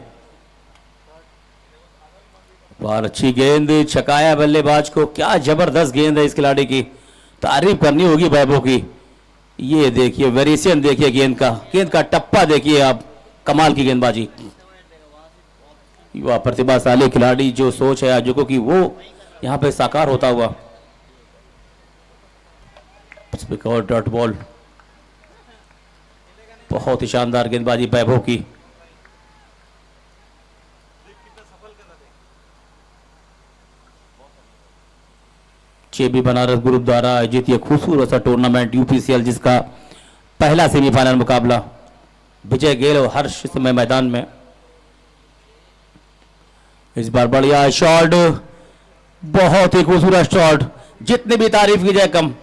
बहुत अच्छी गेंद, छकाया बल्लेबाज को। क्या जबरदस्त गेंद है इस खिलाड़ी की, तारीफ करनी होगी वैभव की। ये देखिए वेरिएशन देखिए गेंद का टप्पा देखिए आप, कमाल की गेंदबाजी। युवा प्रतिभाशाली खिलाड़ी, जो सोच है आयोजकों की वो यहां पे साकार होता हुआ। और डॉट बॉल, बहुत ही शानदार गेंदबाजी वैभव की। जेबी बनारस ग्रुप द्वारा आयोजित यह खूबसूरत सा टूर्नामेंट यूपीसीएल, जिसका पहला सेमीफाइनल मुकाबला। विजय गेल और हर्ष इस समय मैदान में। इस बार बढ़िया शॉट, बहुत ही खूबसूरत शॉट, जितनी भी तारीफ की जाए कम।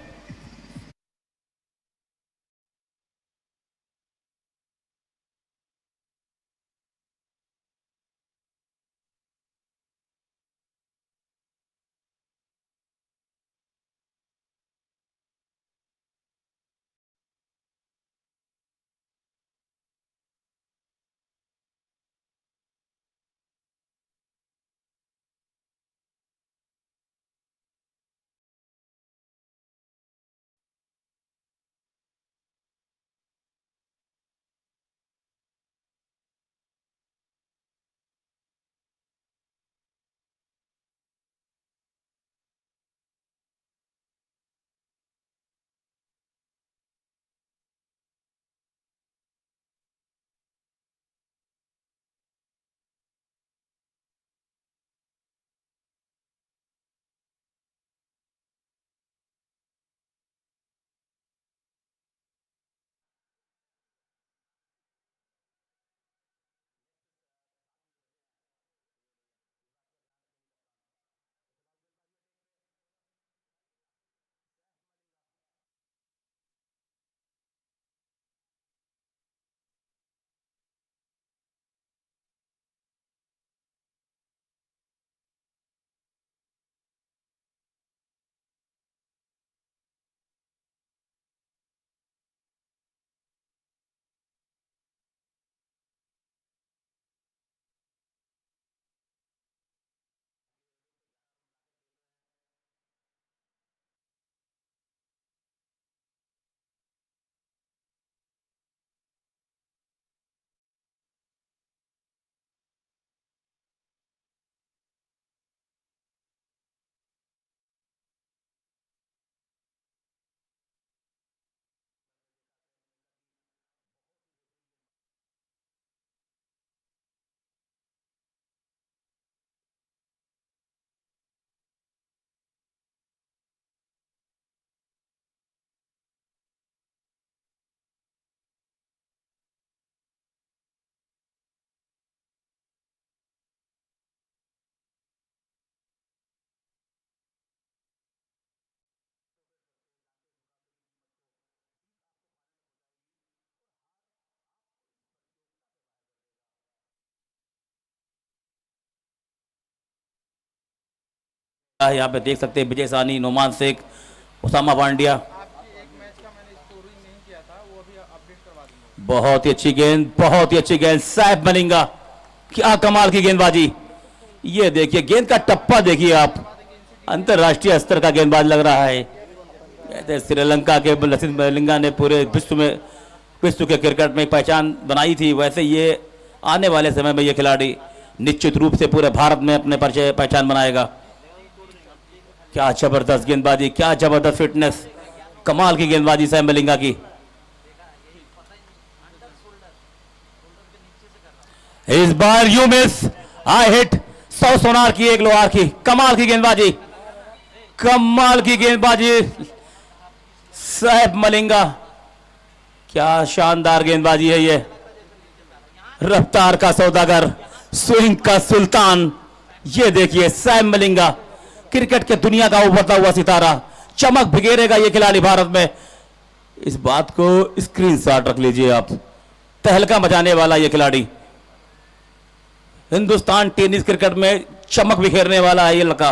यहाँ पे देख सकते हैं विजय सानी, नोमान शेख, उसामा पांड्या। बहुत ही अच्छी गेंद, बहुत ही अच्छी गेंद, सैफ मलिंगा, क्या कमाल की गेंदबाजी। ये देखिए गेंद का टप्पा देखिए आप, अंतरराष्ट्रीय स्तर का गेंदबाज लग रहा है। कहते हैं श्रीलंका के लसित मलिंगा ने पूरे विश्व के क्रिकेट में पहचान बनाई थी, वैसे ये आने वाले समय में ये खिलाड़ी निश्चित रूप से पूरे भारत में अपने पहचान बनाएगा। क्या जबरदस्त गेंदबाजी, क्या जबरदस्त फिटनेस, कमाल की गेंदबाजी सैम मलिंगा की। इस बार यू मिस, आई हिट, 100 सोनार की, 1 लोहार की, कमाल की गेंदबाजी, कमाल की गेंदबाजी सैम मलिंगा। क्या शानदार गेंदबाजी है ये, रफ्तार का सौदागर, स्विंग का सुल्तान। ये देखिए सैम मलिंगा, क्रिकेट के दुनिया का उभरता हुआ सितारा, चमक बिखेरेगा ये खिलाड़ी भारत में। इस बात को स्क्रीनशॉट रख लीजिए आप, तहलका मचाने वाला ये खिलाड़ी, हिंदुस्तान टेनिस क्रिकेट में चमक बिखेरने वाला है ये लड़का।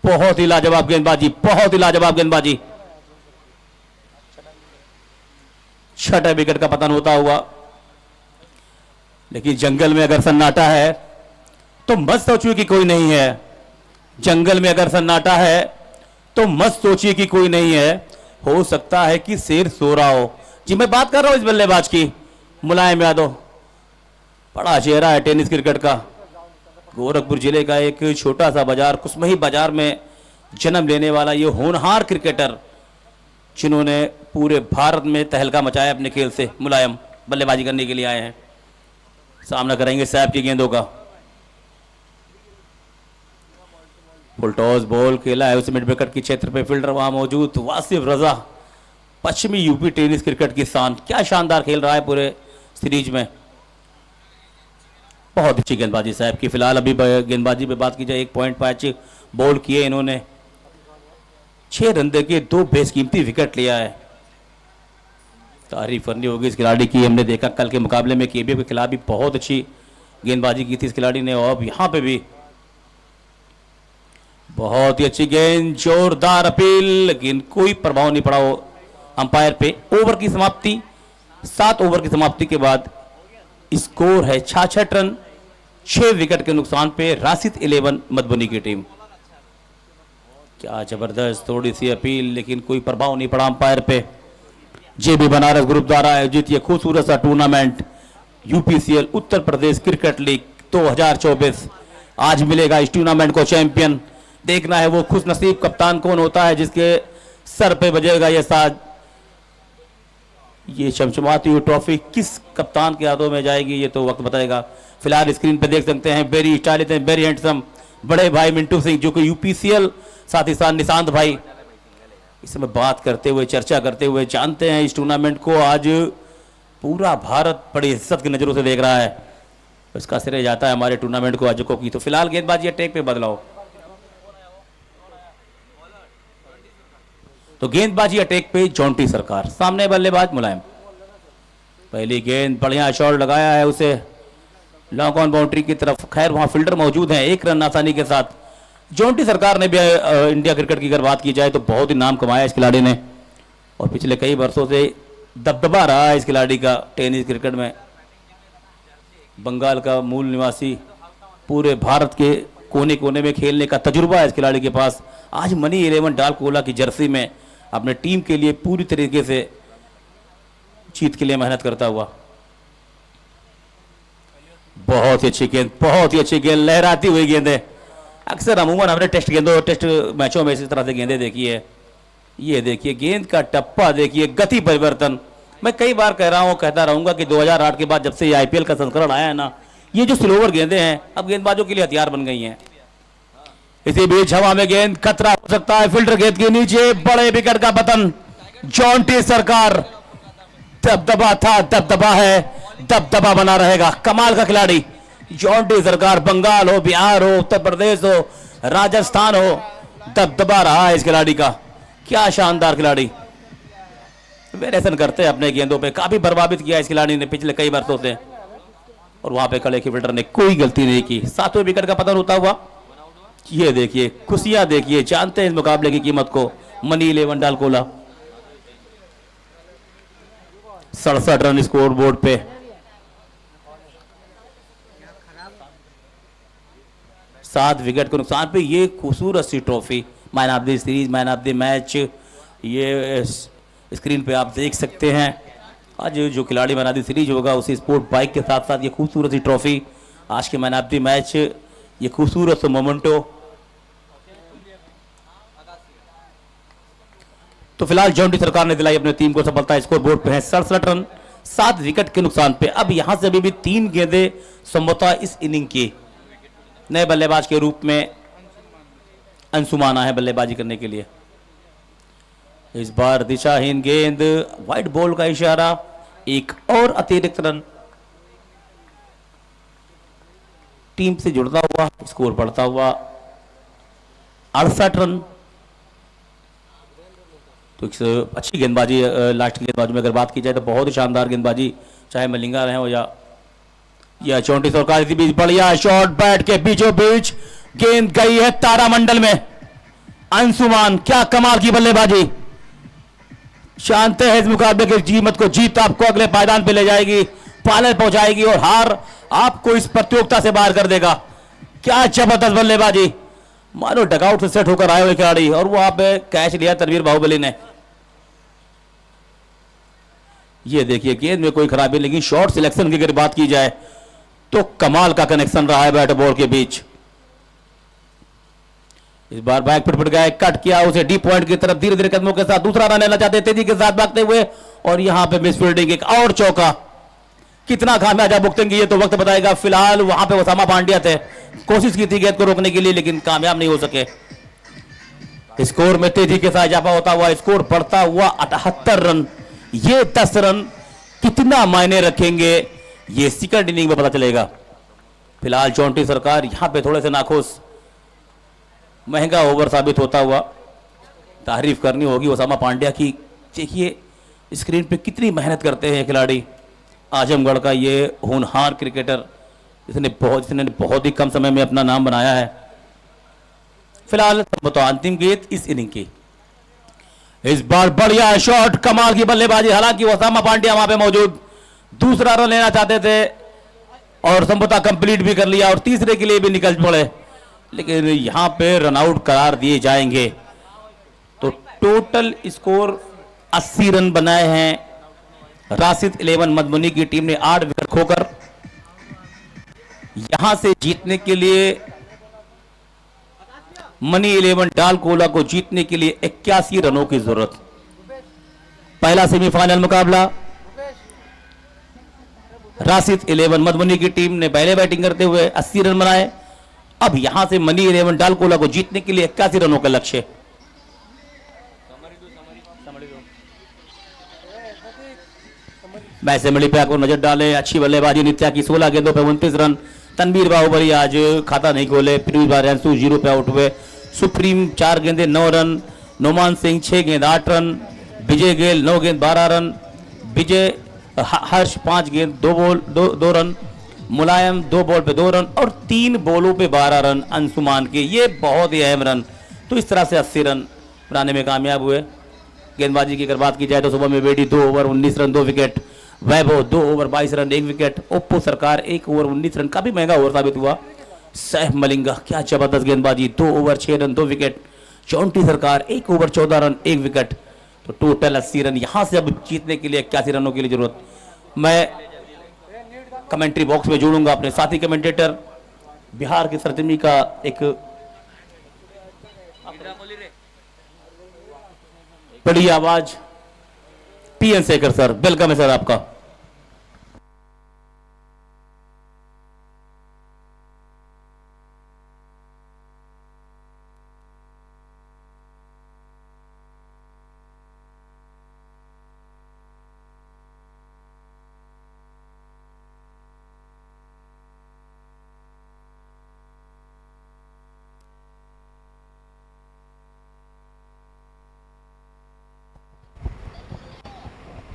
बहुत ही लाजवाब गेंदबाजी, बहुत ही लाजवाब गेंदबाजी। छठे विकेट का पतन होता हुआ, लेकिन जंगल में अगर सन्नाटा है तो मत सोचिए कि कोई नहीं है। जंगल में अगर सन्नाटा है तो मत सोचिए कि कोई नहीं है, हो सकता है कि शेर सो रहा हो। जी मैं बात कर रहा हूं इस बल्लेबाज की, मुलायम यादव। बड़ा चेहरा है टेनिस क्रिकेट का। गोरखपुर जिले का एक छोटा सा बाजार, कुसमही बाजार में जन्म लेने वाला ये होनहार क्रिकेटर, जिन्होंने पूरे भारत में तहलका मचाया अपने खेल से, मुलायम बल्लेबाजी करने के लिए आए हैं। सामना करेंगे साहब की गेंदों का। फुल टॉस बॉल खेला है उस मिड विकेट की क्षेत्र पे, फील्डर वहां मौजूद वासिफ रजा, पश्चिमी यूपी टेनिस क्रिकेट की शान। क्या शानदार खेल रहा है पूरे सीरीज में, बहुत अच्छी गेंदबाजी साहब की। फिलहाल अभी गेंदबाजी पे बात की जाए, 1.5 बॉल किए इन्होंने, 6 रन दे के 2 बेशकीमती विकेट लिया है। तारीफ करनी होगी इस खिलाड़ी की। हमने देखा कल के मुकाबले में केबीएफ के खिलाफ भी बहुत अच्छी गेंदबाजी की थी इस खिलाड़ी ने, और यहां पे भी बहुत ही अच्छी गेंद, जोरदार अपील, लेकिन कोई प्रभाव नहीं पड़ा वो अंपायर पे। ओवर की समाप्ति, 7 ओवर की समाप्ति के बाद स्कोर है 66 रन, 6 विकेट के नुकसान पे राशिद 11 मधुबनी की टीम। क्या जबरदस्त थोड़ी सी अपील, लेकिन कोई प्रभाव नहीं पड़ा अंपायर पे। जेबी बनारस ग्रुप द्वारा आयोजित ये खूबसूरत सा टूर्नामेंट यूपीसीएल उत्तर प्रदेश क्रिकेट लीग 2024, आज मिलेगा इस टूर्नामेंट को चैंपियन। देखना है वो खुश नसीब कप्तान कौन होता है जिसके सर पे बजेगा ये साज। ये चमचमाती हुई ट्रॉफी किस कप्तान के हाथों में जाएगी ये तो वक्त बताएगा। फिलहाल स्क्रीन पे देख सकते हैं very stylish and very handsome बड़े भाई मिंटू सिंह, जो कि यूपीसीएल, साथ ही साथ निशांत भाई। इस समय बात करते हुए, चर्चा करते हुए, जानते हैं इस टूर्नामेंट को आज पूरा भारत बड़ी इज्जत की नजरों से देख रहा है, इसका श्रेय जाता है हमारे टूर्नामेंट को आयोजकों की। तो फिलहाल गेंदबाजी अटैक पे बदलाव, तो गेंदबाजी अटैक पे जॉन्टी सरकार, सामने बल्लेबाज मुलायम। पहली गेंद बढ़िया शॉट लगाया है उसे लॉन्ग ऑन बाउंड्री की तरफ, खैर वहां फील्डर मौजूद हैं, 1 रन आसानी के साथ। जॉन्टी सरकार ने भी इंडिया क्रिकेट की अगर बात की जाए तो बहुत ही नाम कमाया इस खिलाड़ी ने, और पिछले कई वर्षों से दबदबा रहा है इस खिलाड़ी का टेनिस क्रिकेट में। बंगाल का मूल निवासी, पूरे भारत के कोने कोने में खेलने का तजुर्बा है इस खिलाड़ी के पास। आज मनी 11 डालकोला की जर्सी में अपने टीम के लिए पूरी तरीके से जीत के लिए मेहनत करता हुआ। बहुत ही अच्छी गेंद, बहुत ही अच्छी गेंद, लहराती हुई गेंदें। अक्सर अमूमन हमने टेस्ट मैचों में इसी तरह से गेंदें देखी है। ये देखिए गेंद का टप्पा, देखिए गति परिवर्तन। मैं कई बार कह रहा हूं, कहता रहूंगा कि 2008 के बाद जब से ये आईपीएल का संस्करण आया है ना, ये जो स्लोवर गेंदें हैं अब गेंदबाजों के लिए हथियार बन गई हैं। इसी बीच हवा में गेंद, खतरा हो सकता है फील्डर गेंद के नीचे, बड़े विकेट का पतन। जॉन्टी सरकार, दबदबा था, दबदबा है, दबदबा बना रहेगा। कमाल का खिलाड़ी जॉन्टी सरकार, बंगाल हो, बिहार हो, उत्तर प्रदेश हो, राजस्थान हो, दबदबा रहा है इस खिलाड़ी का। क्या शानदार खिलाड़ी, वेरिएशन करते हैं अपने गेंदों पे, काफी प्रभावित किया इस खिलाड़ी ने पिछले कई वर्षों से, और वहां पे खड़े फील्डर ने कोई गलती नहीं की। 7वें विकेट का पतन होता हुआ। ये देखिए खुशियां, देखिए जानते हैं इस मुकाबले की कीमत को। मनी 11 डालकोला, 67 रन स्कोर बोर्ड पे। 7 विकेट के नुकसान पे ये खूबसूरत सी trophy, man of the series, man of the match, ये स्क्रीन पे आप देख सकते हैं। आज जो खिलाड़ी मैन ऑफ द सीरीज होगा उसी स्पोर्ट बाइक के साथ साथ ये खूबसूरत सी ट्रॉफी, आज के मैन ऑफ द मैच, ये खूबसूरत सा मोमेंटो। तो फिलहाल जॉन्टी सरकार ने दिलाई अपनी टीम को सफलता, स्कोर बोर्ड पे है 67 रन 7 विकेट के नुकसान पे। अब यहां से अभी भी 3 गेंदें संभवतः इस इनिंग की। नए बल्लेबाज के रूप में अंशुमान है बल्लेबाजी करने के लिए। इस बार दिशाहीन गेंद, वाइड बॉल का इशारा, एक और अतिरिक्त रन, टीम से जुड़ता हुआ स्कोर बढ़ता हुआ 68 रन। तो एक अच्छी गेंदबाजी, लास्ट गेंदबाजी में अगर बात की जाए तो बहुत ही शानदार गेंदबाजी, चाहे मलिंगा रहे हो या चौंटी सरकार। इसी बीच बढ़िया शॉट, बैट के बीचों बीच गेंद गई है तारामंडल में। अंशुमान, क्या कमाल की बल्लेबाजी, जानते हैं इस मुकाबले की कीमत को। जीत आपको अगले पायदान पे ले जाएगी, फाइनल पहुंचाएगी, और हार आपको इस प्रतियोगिता से बाहर कर देगा। क्या जबरदस्त बल्लेबाजी, मानो डगआउट से सेट होकर आए हुए खिलाड़ी, और वहां पे कैच लिया तनवीर बाहुबली ने। ये देखिए गेंद में कोई खराबी नहीं, शॉट सिलेक्शन की अगर बात की जाए तो कमाल का कनेक्शन रहा है बैट बॉल के बीच। इस बार बैक फुट गया, कट किया उसे डी पॉइंट की तरफ, धीरे धीरे कदमों के साथ दूसरा रन लेना चाहते, तेजी के साथ भागते हुए, और यहां पे मिस फील्डिंग, एक और चौका। कितना खामियाजा भुगतेंगे ये तो वक्त बताएगा। फिलहाल वहां पे ओसामा पांड्या थे, कोशिश की थी गेंद को रोकने के लिए लेकिन कामयाब नहीं हो सके। स्कोर में तेजी के साथ इजाफा होता हुआ स्कोर बढ़ता हुआ 78 रन। ये 10 रन कितना मायने रखेंगे ये सेकंड इनिंग में पता चलेगा। फिलहाल चौंटी सरकार यहां पे थोड़े से नाखुश, महंगा ओवर साबित होता हुआ। तारीफ करनी होगी ओसामा पांड्या की, देखिए स्क्रीन पे कितनी मेहनत करते हैं खिलाड़ी। आजमगढ़ का ये होनहार क्रिकेटर, जिसने बहुत ही कम समय में अपना नाम बनाया है। फिलहाल तो अंतिम गेंद इस इनिंग की। इस बार बढ़िया शॉट, कमाल की बल्लेबाजी, हालांकि ओसामा पांड्या वहां पे मौजूद, दूसरा रन लेना चाहते थे और संभवतः कंप्लीट भी कर लिया और तीसरे के लिए भी निकल पड़े, लेकिन यहां पे रन आउट करार दिए जाएंगे। तो टोटल स्कोर 80 रन बनाए हैं। राशिद 11 मधुबनी की टीम ने 8 विकेट खोकर यहां से जीतने के लिए, मनी 11 डालकोला को जीतने के लिए 81 रनों की जरूरत। पहला सेमीफाइनल मुकाबला राशिद 11 मधुबनी की टीम ने पहले बैटिंग करते हुए 80 रन बनाए। अब यहां से मनी 11 डालकोला को जीतने के लिए 81 रनों का लक्ष्य। मैच से मिली पैक को नजर डालें, अच्छी बल्लेबाजी नित्या की, 16 गेंदों पे 29 रन। तनवीर बाहुबली आज खाता नहीं खोले, पृथ्वी बारेंसु 0 पे आउट हुए। सुप्रीम 4 गेंदे 9 रन, नोमान सिंह 6 गेंद 8 रन, विजय गेल 9 गेंद 12 रन, विजय हर्ष 5 गेंद 2 रन, मुलायम 2 बॉल पे 2 रन और 3 बॉलों पे 12 रन अंशुमान के। ये बहुत ही अहम रन। तो इस तरह से 80 रन बनाने में कामयाब हुए। गेंदबाजी की अगर बात की जाए तो सुबह में बेटी 2 ओवर 19 रन 2 विकेट, वैभव 2 ओवर 22 रन 1 विकेट, ओप्पो सरकार 1 ओवर 19 रन, काफी महंगा ओवर साबित हुआ। सैफ मलिंगा, क्या जबरदस्त गेंदबाजी, 2 ओवर 6 रन 2 विकेट। चौंटी सरकार 1 ओवर 14 रन 1 विकेट। तो टोटल 80 रन। यहां से अब जीतने के लिए 81 रनों की जरूरत। मैं कमेंट्री बॉक्स में जोड़ूंगा अपने साथी कमेंटेटर, बिहार की सरजमी का एक बड़ी आवाज, पीएन शेखर सर। वेलकम है सर आपका।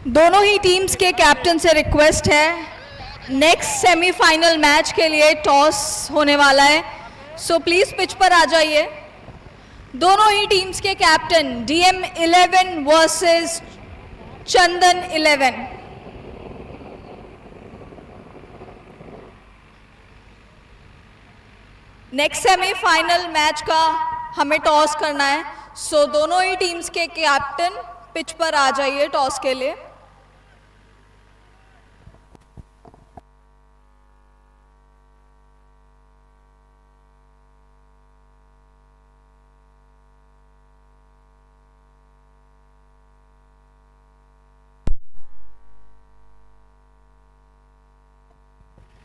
दोनों ही टीम्स के कैप्टन से रिक्वेस्ट है, नेक्स्ट सेमीफाइनल मैच के लिए टॉस होने वाला है, सो प्लीज पिच पर आ जाइए। दोनों ही टीम्स के कैप्टन, DM 11 वर्सेस चंदन 11। नेक्स्ट सेमीफाइनल मैच का हमें टॉस करना है, सो दोनों ही टीम्स के कैप्टन पिच पर आ जाइए टॉस के लिए।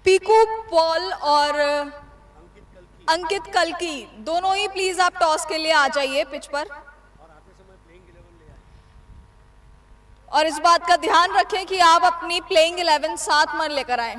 पीकू पॉल और अंकित कल्की दोनों ही प्लीज आप टॉस के लिए आ जाइए पिच पर, और इस बात का ध्यान रखें कि आप अपनी प्लेइंग 11 साथ में लेकर आए।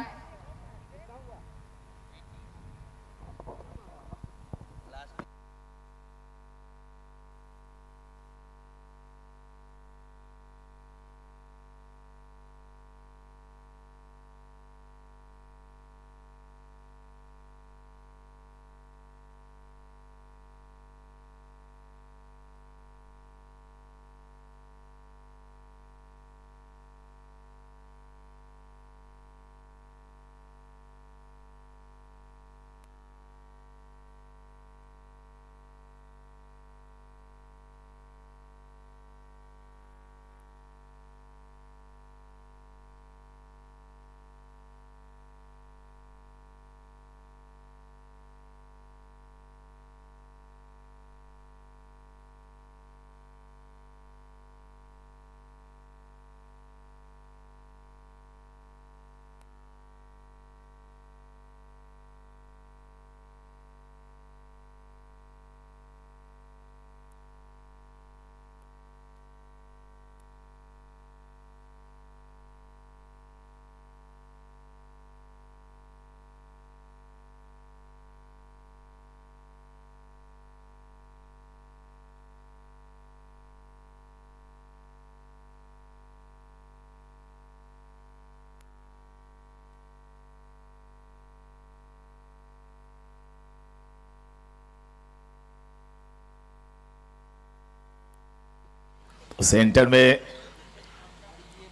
सेंटर में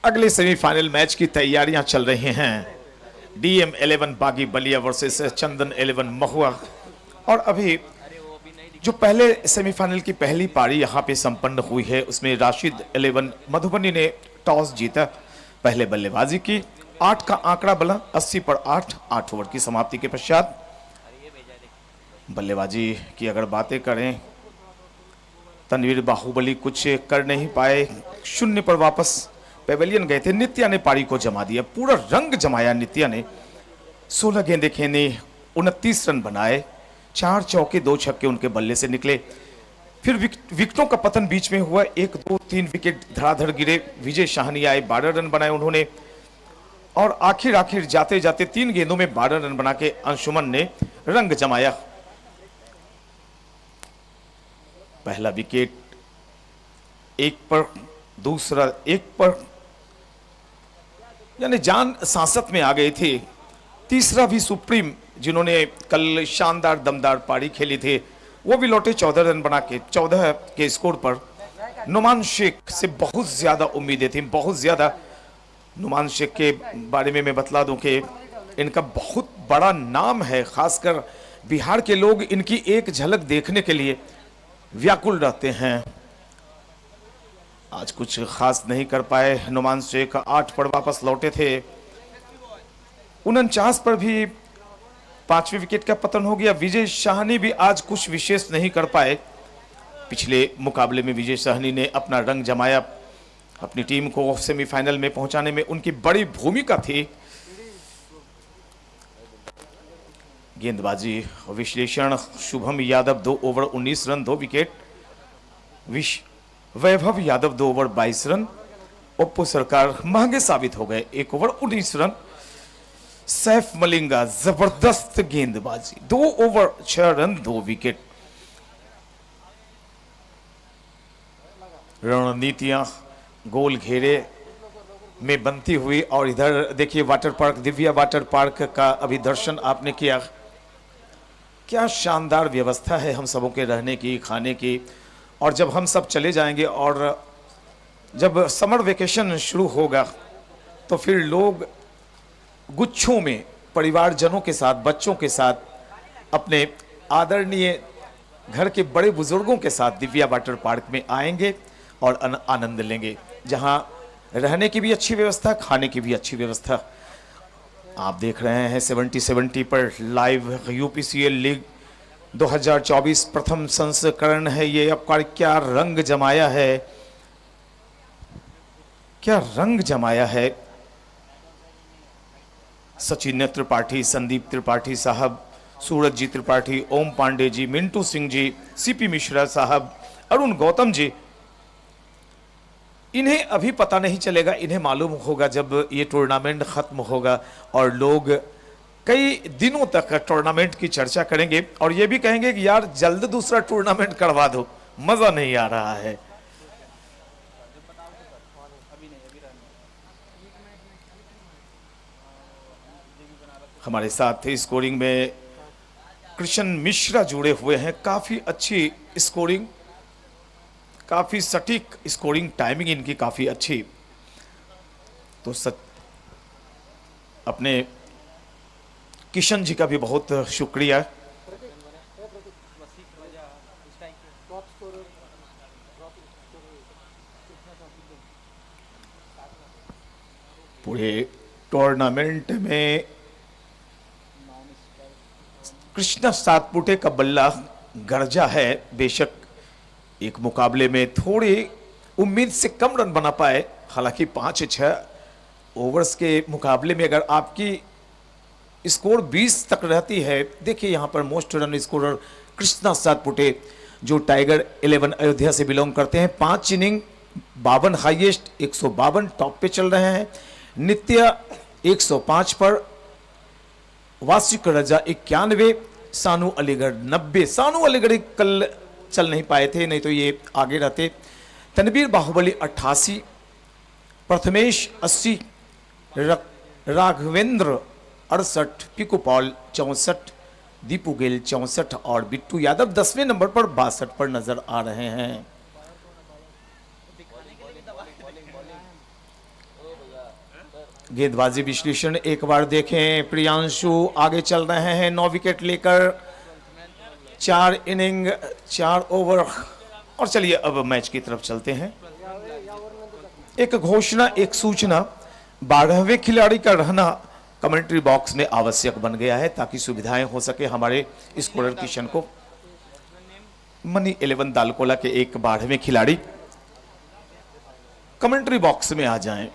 अगले सेमीफाइनल मैच की तैयारियां चल रही हैं। DM11 बागी बलिया वर्सेस चंदन 11 महुआ। और अभी जो पहले सेमीफाइनल की पहली पारी यहां पे संपन्न हुई है उसमें राशिद 11 मधुबनी ने टॉस जीता, पहले बल्लेबाजी की, 8 का आंकड़ा बना, 80 पर 8 ओवर की समाप्ति के पश्चात बल्लेबाजी की अगर बातें करें तनवीर बाहुबली कुछ कर नहीं पाए, 0 पर वापस पेवेलियन गए थे। नित्या ने पारी को जमा दिया, पूरा रंग जमाया नित्या ने, 16 गेंदें खेली, 29 रन बनाए, 4 चौके 2 छक्के उनके बल्ले से निकले। फिर विकेटों का पतन बीच में हुआ, 1 2 3 विकेट धड़ाधड़ गिरे। विजय शाहनी आए, 12 रन बनाए उन्होंने, और आखिर जाते जाते 3 गेंदों में 12 रन बना के अंशुमन ने रंग जमाया। पहला विकेट 1 पर, दूसरा 1 पर, यानी जान सांसत में आ गए थे। तीसरा भी सुप्रीम जिन्होंने कल शानदार दमदार पारी खेली थे वो भी लौटे 14 रन बना के, 14 के स्कोर पर। नुमान शेख से बहुत ज्यादा उम्मीदें थी, बहुत ज्यादा। नुमान शेख के बारे में मैं बतला दूं कि इनका बहुत बड़ा नाम है, खासकर बिहार के लोग इनकी एक झलक देखने के लिए व्याकुल रहते हैं। आज कुछ खास नहीं कर पाए नुमान शेख, 8 पर वापस लौटे थे। 49 पर भी 5वें विकेट का पतन हो गया। विजय शाहनी भी आज कुछ विशेष नहीं कर पाए। पिछले मुकाबले में विजय शाहनी ने अपना रंग जमाया, अपनी टीम को सेमीफाइनल में पहुंचाने में उनकी बड़ी भूमिका थी। गेंदबाजी विश्लेषण, Shubham Yadav 2 over 19 run 2 wicket, Vaibhav Yadav 2 over 22 run, ओप्पो सरकार महंगे साबित हो गए 1 ओवर 19 रन। सैफ मलिंगा जबरदस्त गेंदबाजी, 2 ओवर 6 रन 2 विकेट। रणनीतियां गोल घेरे में बनती हुई, और इधर देखिए water park, Divya water park का अभी दर्शन आपने किया। क्या शानदार व्यवस्था है हम सबों के रहने की, खाने की। और जब हम सब चले जाएंगे और जब समर वेकेशन शुरू होगा तो फिर लोग गुच्छों में परिवारजनों के साथ, बच्चों के साथ अपने आदरणीय घर के बड़े बुजुर्गों के साथ दिव्या वाटर पार्क में आएंगे और आनंद लेंगे, जहां रहने की भी अच्छी व्यवस्था, खाने की भी अच्छी व्यवस्था। आप देख रहे हैं 70-70 पर लाइव यूपीसीएल लीग 2024 प्रथम संस्करण है ये। अब क्या रंग जमाया है, क्या रंग जमाया है। सचिन त्रिपाठी, संदीप त्रिपाठी साहब, सूरज जी त्रिपाठी, ओम पांडे जी, मिंटू सिंह जी, सीपी मिश्रा साहब, अरुण गौतम जी। इन्हें अभी पता नहीं चलेगा, इन्हें मालूम होगा जब ये टूर्नामेंट खत्म होगा और लोग कई दिनों तक टूर्नामेंट की चर्चा करेंगे और ये भी कहेंगे कि यार जल्द दूसरा टूर्नामेंट करवा दो, मजा नहीं आ रहा है। हमारे साथ स्कोरिंग में कृष्ण मिश्रा जुड़े हुए हैं। काफी अच्छी स्कोरिंग, काफी सटीक स्कोरिंग, टाइमिंग इनकी काफी अच्छी। तो अपने किशन जी का भी बहुत शुक्रिया। पूरे टूर्नामेंट में कृष्णा सातपुटे का बल्ला गरजा है। बेशक एक मुकाबले में थोड़ी उम्मीद से कम रन बना पाए, हालांकि 5-6 ओवर्स के मुकाबले में अगर आपकी स्कोर 20 तक रहती है। देखिए यहाँ पर मोस्ट रन स्कोरर कृष्णा सातपुटे जो टाइगर 11 अयोध्या से बिलोंग करते हैं। 5 इनिंग 52 हाईएस्ट, 152 टॉप पे चल रहे हैं। नित्य 105 पर, वासिक रजा 91, सानू अलीगढ़ 90। सानू अलीगढ़ कल चल नहीं पाए थे, नहीं तो ये आगे रहते। तनवीर बाहुबली 88, प्रथमेश 80, राघवेंद्र 68, पिकू पॉल 64, दीपू गेल 64 और बिट्टू यादव 10वें नंबर पर 62 पर नजर आ रहे हैं। गेंदबाजी विश्लेषण एक बार देखें। प्रियांशु आगे चल रहे हैं 9 विकेट लेकर, 4 इनिंग 4 ओवर। और चलिए अब मैच की तरफ चलते हैं। एक घोषणा, एक सूचना, 12वें खिलाड़ी का रहना कमेंट्री बॉक्स में आवश्यक बन गया है ताकि सुविधाएं हो सके हमारे स्कोरर किशन को। मनी 11 दालकोला के एक 12वें खिलाड़ी कमेंट्री बॉक्स में आ जाएं।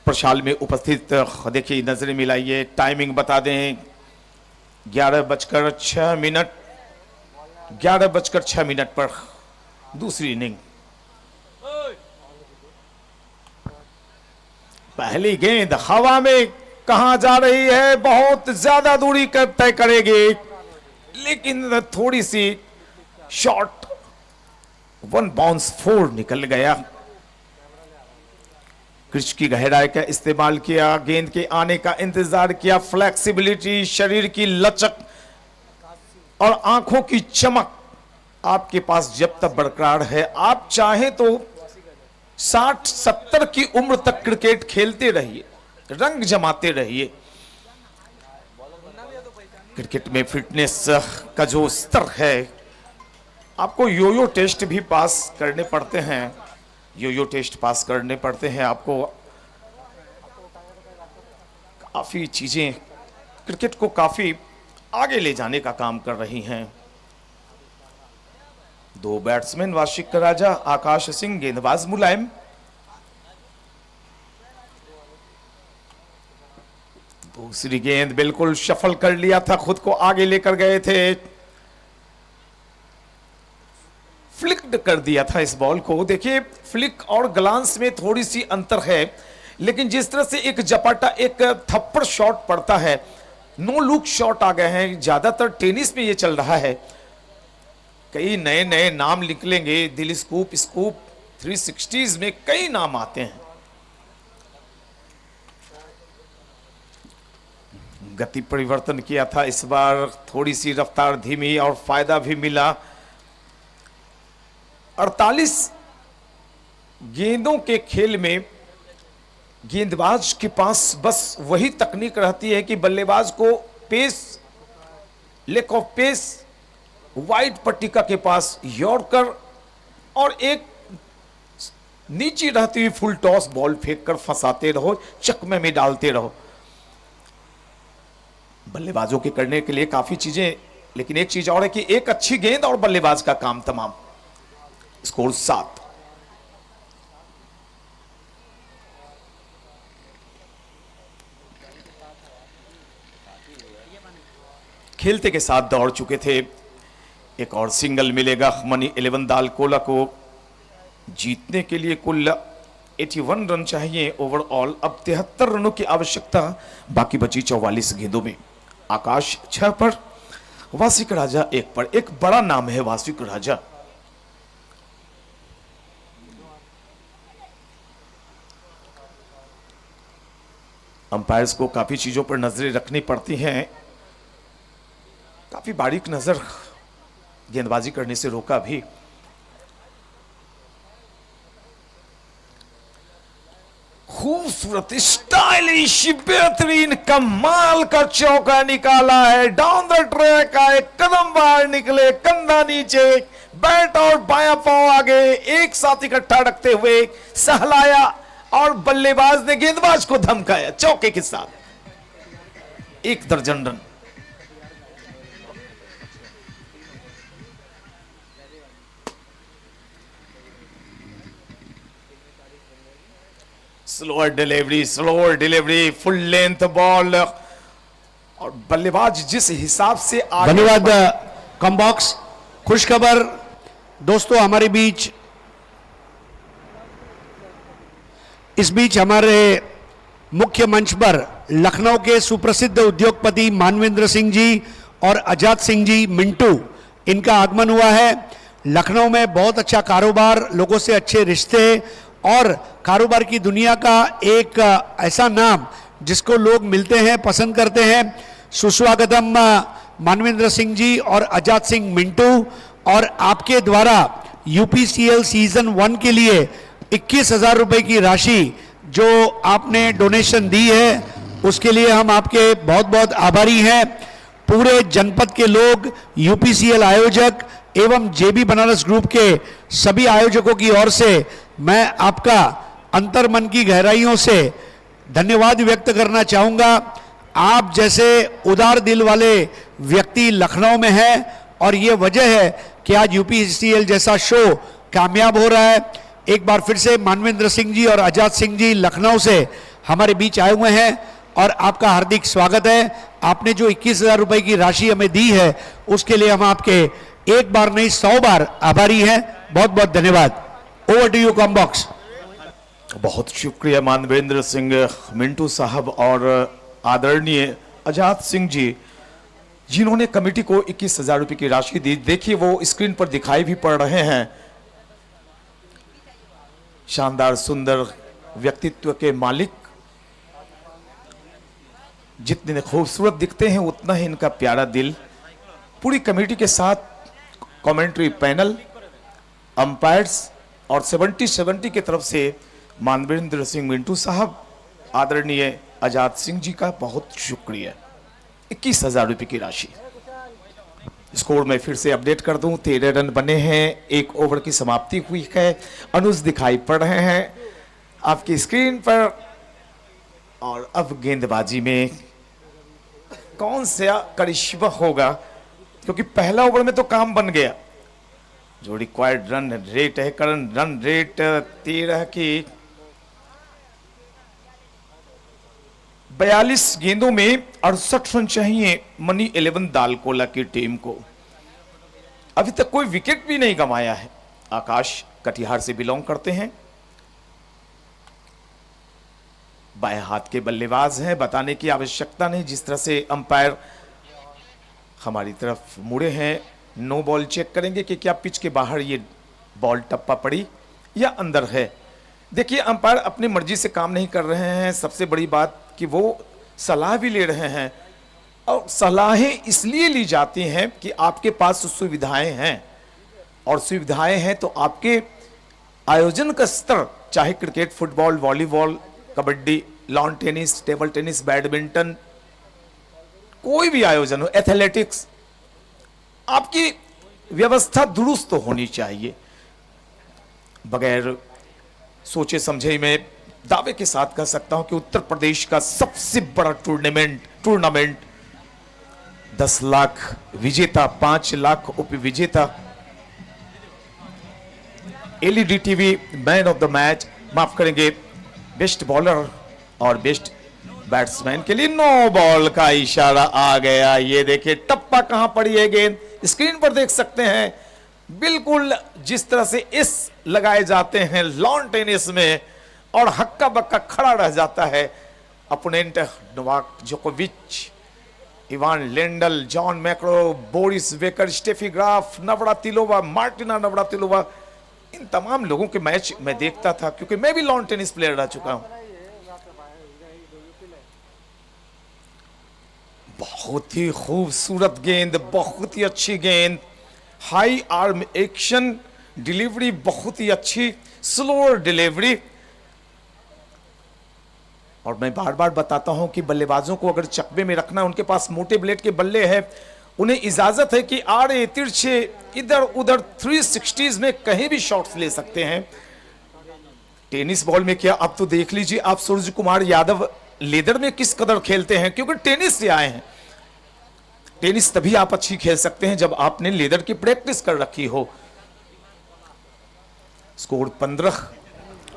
प्रशाल में उपस्थित देखिए, नजरें मिलाइए, टाइमिंग बता दें। 11:06, 11:06 पर दूसरी इनिंग। पहली गेंद हवा में कहां जा रही है, बहुत ज्यादा दूरी तय करेगी, लेकिन थोड़ी सी शॉट 1 बाउंस 4 निकल गया। क्रिच की गहराई का इस्तेमाल किया, गेंद के आने का इंतजार किया। फ्लेक्सिबिलिटी, शरीर की लचक और आंखों की चमक आपके पास जब तक बरकरार है, आप चाहें तो 60-70 की उम्र तक क्रिकेट खेलते रहिए, रंग जमाते रहिए। क्रिकेट में फिटनेस का जो स्तर है, आपको योयो टेस्ट भी पास करने पड़ते हैं। योयो टेस्ट पास करने पड़ते हैं आपको। काफी चीजें क्रिकेट को काफी आगे ले जाने का काम कर रही हैं। 2 बैट्समैन, वाशिक राजा, आकाश सिंह, गेंदबाज मुलायम। दूसरी गेंद बिल्कुल शफल कर लिया था, खुद को आगे लेकर गए थे, फ्लिक्ड कर दिया था इस बॉल को। देखिए फ्लिक और ग्लांस में थोड़ी सी अंतर है, लेकिन जिस तरह से एक जपाटा, एक थप्पड़ शॉट पड़ता है, नो लुक शॉट आ गए हैं। ज्यादातर टेनिस में ये चल रहा है। कई नए नए नाम निकलेंगे, दिल स्कूप, स्कूप 360s में कई नाम आते हैं। गति परिवर्तन किया था इस बार, थोड़ी सी रफ्तार धीमी और फायदा भी मिला। 48 गेंदों के खेल में गेंदबाज के पास बस वही तकनीक रहती है कि बल्लेबाज को pace lack of pace, wide पट्टिका के पास यॉर्कर और एक नीचे रहती हुई फुल टॉस बॉल फेंक कर फंसाते रहो, चकमे में डालते रहो। बल्लेबाजों के करने के लिए काफी चीजें, लेकिन एक चीज और है कि एक अच्छी गेंद और बल्लेबाज का काम तमाम। स्कोर 7। खेलते के साथ दौड़ चुके थे। एक और सिंगल मिलेगा मनी 11 दालकोला को। जीतने के लिए कुल 81 रन चाहिए ओवरऑल। अब 73 रनों की आवश्यकता, बाकी बची 44 गेंदों में। आकाश 6 पर, वासिक राजा 1 पर। एक बड़ा नाम है वासिक राजा। अंपायर्स को काफी चीजों पर नजरें रखनी पड़ती हैं। काफी बारीक नजर, गेंदबाजी करने से रोका भी। खूबसूरत, स्टाइलिश, बेहतरीन, कमाल का चौका निकाला है। डाउन द ट्रैक आए, कदम बाहर निकले, कंधा नीचे, बैट और बायां पांव आगे, एक साथ इकट्ठा रखते हुए सहलाया और बल्लेबाज ने गेंदबाज को धमकाया चौके के साथ। 1 दर्जन run. Slower delivery, full length ball और बल्लेबाज जिस हिसाब से आगे। धन्यवाद कम बॉक्स। खुशखबर दोस्तों, हमारे बीच इस बीच हमारे मुख्य मंच पर लखनऊ के सुप्रसिद्ध उद्योगपति मानवेंद्र सिंह जी और आजाद सिंह जी मिंटू, इनका आगमन हुआ है। लखनऊ में बहुत अच्छा कारोबार, लोगों से अच्छे रिश्ते और कारोबार की दुनिया का एक ऐसा नाम जिसको लोग मिलते हैं, पसंद करते हैं। सुस्वागतम मानवेंद्र सिंह जी और आजाद सिंह मिंटू। और आपके द्वारा यूपीसीएल सीजन 1 के लिए 21,000 रुपए की राशि जो आपने डोनेशन दी है, उसके लिए हम आपके बहुत बहुत आभारी हैं। पूरे जनपद के लोग, यूपीसीएल आयोजक एवं जेबी बनारस ग्रुप के सभी आयोजकों की ओर से मैं आपका अंतर्मन की गहराइयों से धन्यवाद व्यक्त करना चाहूंगा। आप जैसे उदार दिल वाले व्यक्ति लखनऊ में हैं और ये वजह है कि आज यूपीसीएल जैसा शो कामयाब हो रहा है। एक बार फिर से मानवेंद्र सिंह जी और आजाद सिंह जी लखनऊ से हमारे बीच आए हुए हैं और आपका हार्दिक स्वागत है। आपने जो 21,000 रुपए की राशि हमें दी है उसके लिए हम आपके एक बार नहीं 100 बार आभारी हैं। बहुत बहुत धन्यवाद। Over to you comm box. बहुत शुक्रिया मानवेंद्र सिंह मिंटू साहब और आदरणीय आजाद सिंह जी, जिन्होंने कमेटी को 21,000 रुपए की राशि दी। देखिए वो स्क्रीन पर दिखाई भी पड़ रहे हैं। शानदार सुंदर व्यक्तित्व के मालिक, जितने खूबसूरत दिखते हैं उतना ही इनका प्यारा दिल। पूरी कमेटी के साथ कमेंट्री पैनल, अंपायर्स और 70 की तरफ से मानवेंद्र सिंह मिंटू साहब, आदरणीय आजाद सिंह जी का बहुत शुक्रिया। 21,000 रुपए की राशि। स्कोर में फिर से अपडेट कर दूं, 13 रन बने हैं, 1 ओवर की समाप्ति हुई है। अनुज दिखाई पड़ रहे हैं आपकी स्क्रीन पर। और अब गेंदबाजी में कौन सा करिश्मा होगा, क्योंकि पहला ओवर में तो काम बन गया। जो रिक्वायर्ड रन रेट है, करंट रन रेट 13 की 42 गेंदों में 68 रन चाहिए मनी 11 दालकोला की टीम को। अभी तक कोई विकेट भी नहीं गंवाया है। आकाश कटिहार से बिलोंग करते हैं, बाएं हाथ के बल्लेबाज हैं, बताने की आवश्यकता नहीं। जिस तरह से अंपायर हमारी तरफ मुड़े हैं, नो बॉल चेक करेंगे कि क्या पिच के बाहर ये बॉल टप्पा पड़ी या अंदर है। देखिए अंपायर अपनी मर्जी से काम नहीं कर रहे हैं। सबसे बड़ी बात कि वो सलाह भी ले रहे हैं, और सलाहें इसलिए ली जाती हैं कि आपके पास सुविधाएं हैं, और सुविधाएं हैं तो आपके आयोजन का स्तर, चाहे cricket, football, volleyball, kabaddi, lawn tennis, table tennis, badminton, कोई भी आयोजन हो, एथलेटिक्स, आपकी व्यवस्था दुरुस्त होनी चाहिए। बगैर सोचे समझे ही मैं दावे के साथ कह सकता हूं कि उत्तर प्रदेश का सबसे बड़ा टूर्नामेंट 10 लाख विजेता, 5 लाख उप विजेता, LED TV man of the match, माफ करेंगे बेस्ट बॉलर और बेस्ट बैट्समैन के लिए 9 बॉल का इशारा आ गया। ये देखिए टप्पा कहां पड़ी है गेंद, स्क्रीन पर देख सकते हैं। बिल्कुल जिस तरह से इस लगाए जाते हैं लॉन टेनिस में और हक्का बक्का खड़ा रह जाता है अपोनेंट। नोवाक जोकोविच, Ivan Lendl, John McEnroe, Boris Becker, Steffi Graf, Navratilova, Martina Navratilova, इन तमाम लोगों के मैच मैं देखता था क्योंकि मैं भी लॉन टेनिस प्लेयर रह चुका हूं। बहुत ही खूबसूरत गेंद, बहुत ही अच्छी गेंद, हाई आर्म एक्शन, डिलीवरी बहुत ही अच्छी, स्लोअर डिलीवरी। और मैं बार बार बताता हूं कि बल्लेबाजों को अगर चकमे में रखना, उनके पास मोटे ब्लेड के बल्ले हैं, उन्हें इजाजत है कि आड़े तिरछे इधर उधर 360s में कहीं भी शॉट्स ले सकते हैं। टेनिस बॉल में क्या, अब तो देख लीजिए आप सूर्य कुमार यादव लेदर में किस कदर खेलते हैं, क्योंकि टेनिस से आए हैं। टेनिस तभी आप अच्छी खेल सकते हैं जब आपने लेदर की प्रैक्टिस कर रखी हो। Score 15,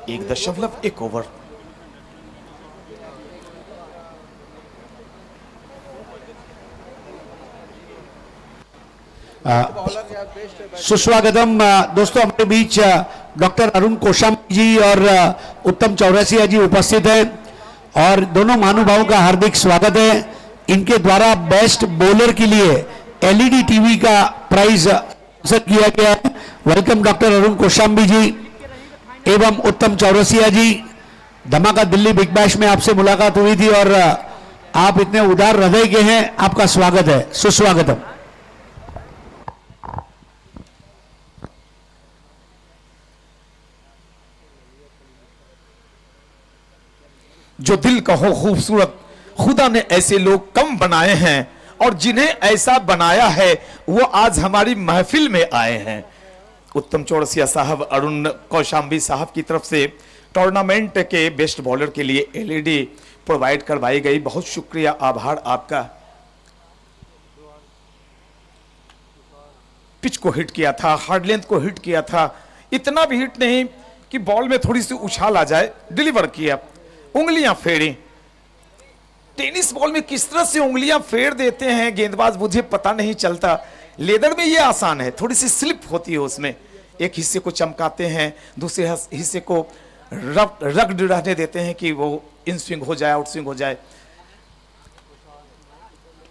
1.1 over. सुस्वागतम दोस्तों, हमारे बीच डॉक्टर अरुण कोशाम्बी जी और उत्तम चौरसिया जी उपस्थित हैं और दोनों महानुभावों का हार्दिक स्वागत है। इनके द्वारा बेस्ट बॉलर के लिए एलईडी टीवी का प्राइज किया गया है। वेलकम डॉक्टर अरुण कोशाम्बी जी एवं उत्तम चौरसिया जी। धमाका दिल्ली बिग बैश में आपसे मुलाकात हुई थी और आप इतने उदार हृदय के हैं, आपका स्वागत है, सुस्वागतम। जो दिल का हो खूबसूरत, खुदा ने ऐसे लोग कम बनाए हैं और जिन्हें ऐसा बनाया है वो आज हमारी महफिल में आए हैं। उत्तम चौरसिया साहब, अरुण कौशाम्बी साहब की तरफ से टूर्नामेंट के बेस्ट बॉलर के लिए एलईडी प्रोवाइड करवाई गई। बहुत शुक्रिया, आभार आपका। पिच को हिट किया था, हार्ड लेंथ को हिट किया था, इतना भी हिट नहीं कि बॉल में थोड़ी सी उछाल आ जाए, डिलीवर किया, उंगलियां फेरी। टेनिस बॉल में किस तरह से उंगलियां फेर देते हैं गेंदबाज मुझे पता नहीं चलता। लेदर में ये आसान है, थोड़ी सी स्लिप होती है उसमें, एक हिस्से को चमकाते हैं, दूसरे हिस्से को रगड़ रहने देते हैं कि वो इन स्विंग हो जाए, आउट स्विंग हो जाए।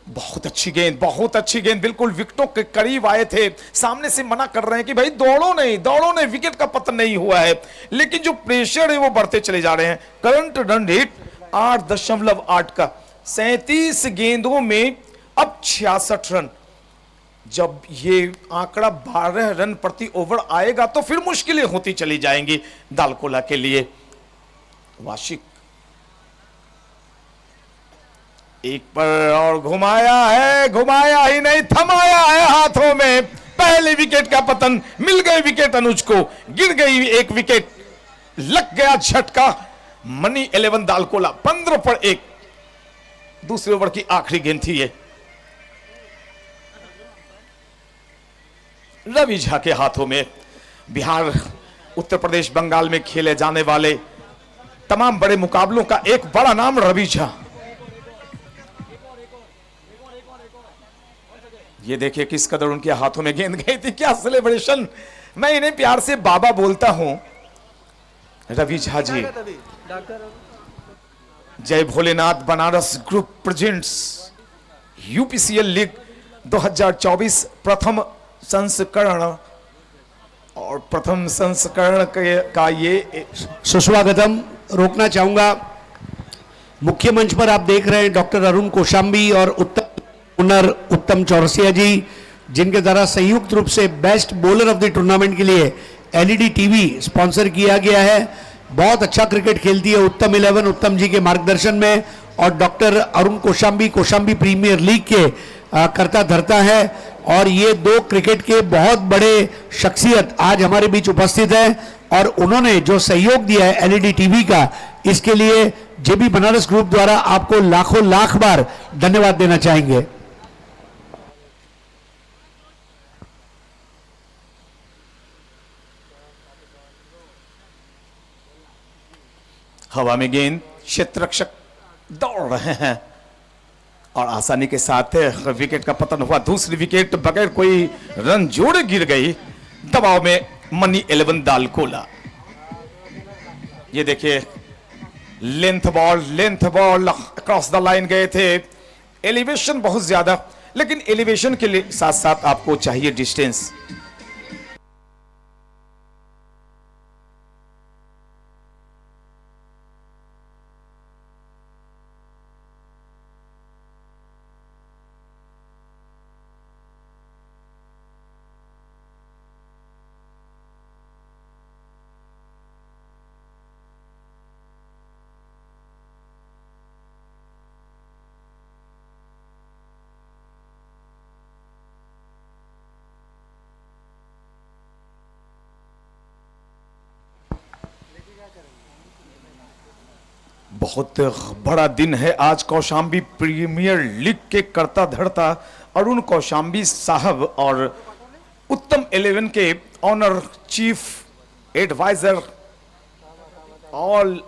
बहुत अच्छी गेंद, बहुत अच्छी गेंद, बिल्कुल विकेटों के करीब आए थे। सामने से मना कर रहे हैं कि भाई दौड़ो नहीं, विकेट का पतन नहीं हुआ है, लेकिन जो प्रेशर है वो बढ़ते चले जा रहे हैं। करंट रन रेट 8.8 का, 37 गेंदों में अब 66 रन। जब ये आंकड़ा 12 रन प्रति ओवर आएगा तो फिर मुश्किलें होती चली जाएंगी दालकोला के लिए। वाशिक एक पर और घुमाया है, घुमाया ही नहीं, थमाया है हाथों में। पहले विकेट का पतन, मिल गए विकेट अनुज को, गिर गई एक विकेट, लग गया झटका। मनी 11 दालकोला 15 पर 1। दूसरे ओवर की आखिरी गेंद थी ये, रवि झा के हाथों में। बिहार, उत्तर प्रदेश, बंगाल में खेले जाने वाले तमाम बड़े मुकाबलों का एक बड़ा नाम रवि झा। ये देखिए किस कदर उनके हाथों में गेंद गई थी, क्या सेलिब्रेशन। मैं इन्हें प्यार से बाबा बोलता हूं। रवि झा जी। जय Bholenath Banaras group presents UPCL league 2024 प्रथम संस्करण, और प्रथम संस्करण का ये सुस्वागतम। रोकना चाहूंगा, मुख्य मंच पर आप देख रहे हैं डॉक्टर अरुण कोशाम्बी और उत्तम चौरसिया जी, जिनके द्वारा संयुक्त रूप से best bowler of the tournament के लिए एलईडी टीवी स्पॉन्सर किया गया है। बहुत अच्छा क्रिकेट खेलती है उत्तम 11 उत्तम जी के मार्गदर्शन में, और doctor Arun Kaushambi premier league के करता धरता है। और ये दो क्रिकेट के बहुत बड़े शख्सियत आज हमारे बीच उपस्थित है और उन्होंने जो सहयोग दिया है एलईडी टीवी का, इसके लिए जेबी बनारस ग्रुप द्वारा आपको लाखों लाख बार धन्यवाद देना चाहेंगे। हवा में गेंद, क्षेत्ररक्षक दौड़ रहे हैं और आसानी के साथ विकेट का पतन हुआ। दूसरी विकेट बगैर कोई रन जोड़े गिर गई। दबाव में मनी 11 दालकोला। ये देखिए length ball cross the line गए थे। एलिवेशन बहुत ज्यादा, लेकिन एलिवेशन के लिए साथ साथ आपको चाहिए डिस्टेंस। बहुत बड़ा दिन है आज। कौशाम्बी प्रीमियर लीग के करता धरता अरुण कौशाम्बी साहब और उत्तम 11 के owner chief adviser all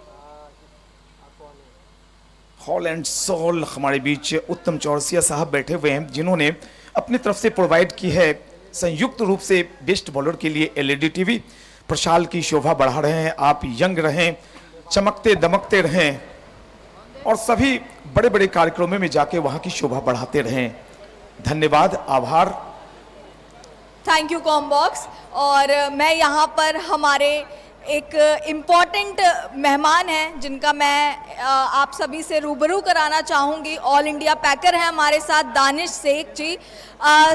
whole and soul हमारे बीच उत्तम चौरसिया साहब बैठे हुए हैं, जिन्होंने अपनी तरफ से प्रोवाइड की है संयुक्त रूप से बेस्ट बॉलर के लिए एलईडी टीवी। प्रशाल की शोभा बढ़ा रहे हैं। आप यंग रहें, चमकते दमकते रहें और सभी बड़े बड़े कार्यक्रमों में जाके वहां की शोभा बढ़ाते रहें। धन्यवाद, आभार। थैंक यू कॉमबॉक्स। और मैं यहाँ पर हमारे एक इम्पॉर्टेंट मेहमान हैं जिनका मैं आप सभी से रूबरू कराना चाहूँगी। ऑल इंडिया पैकर हैं हमारे साथ, दानिश शेख जी।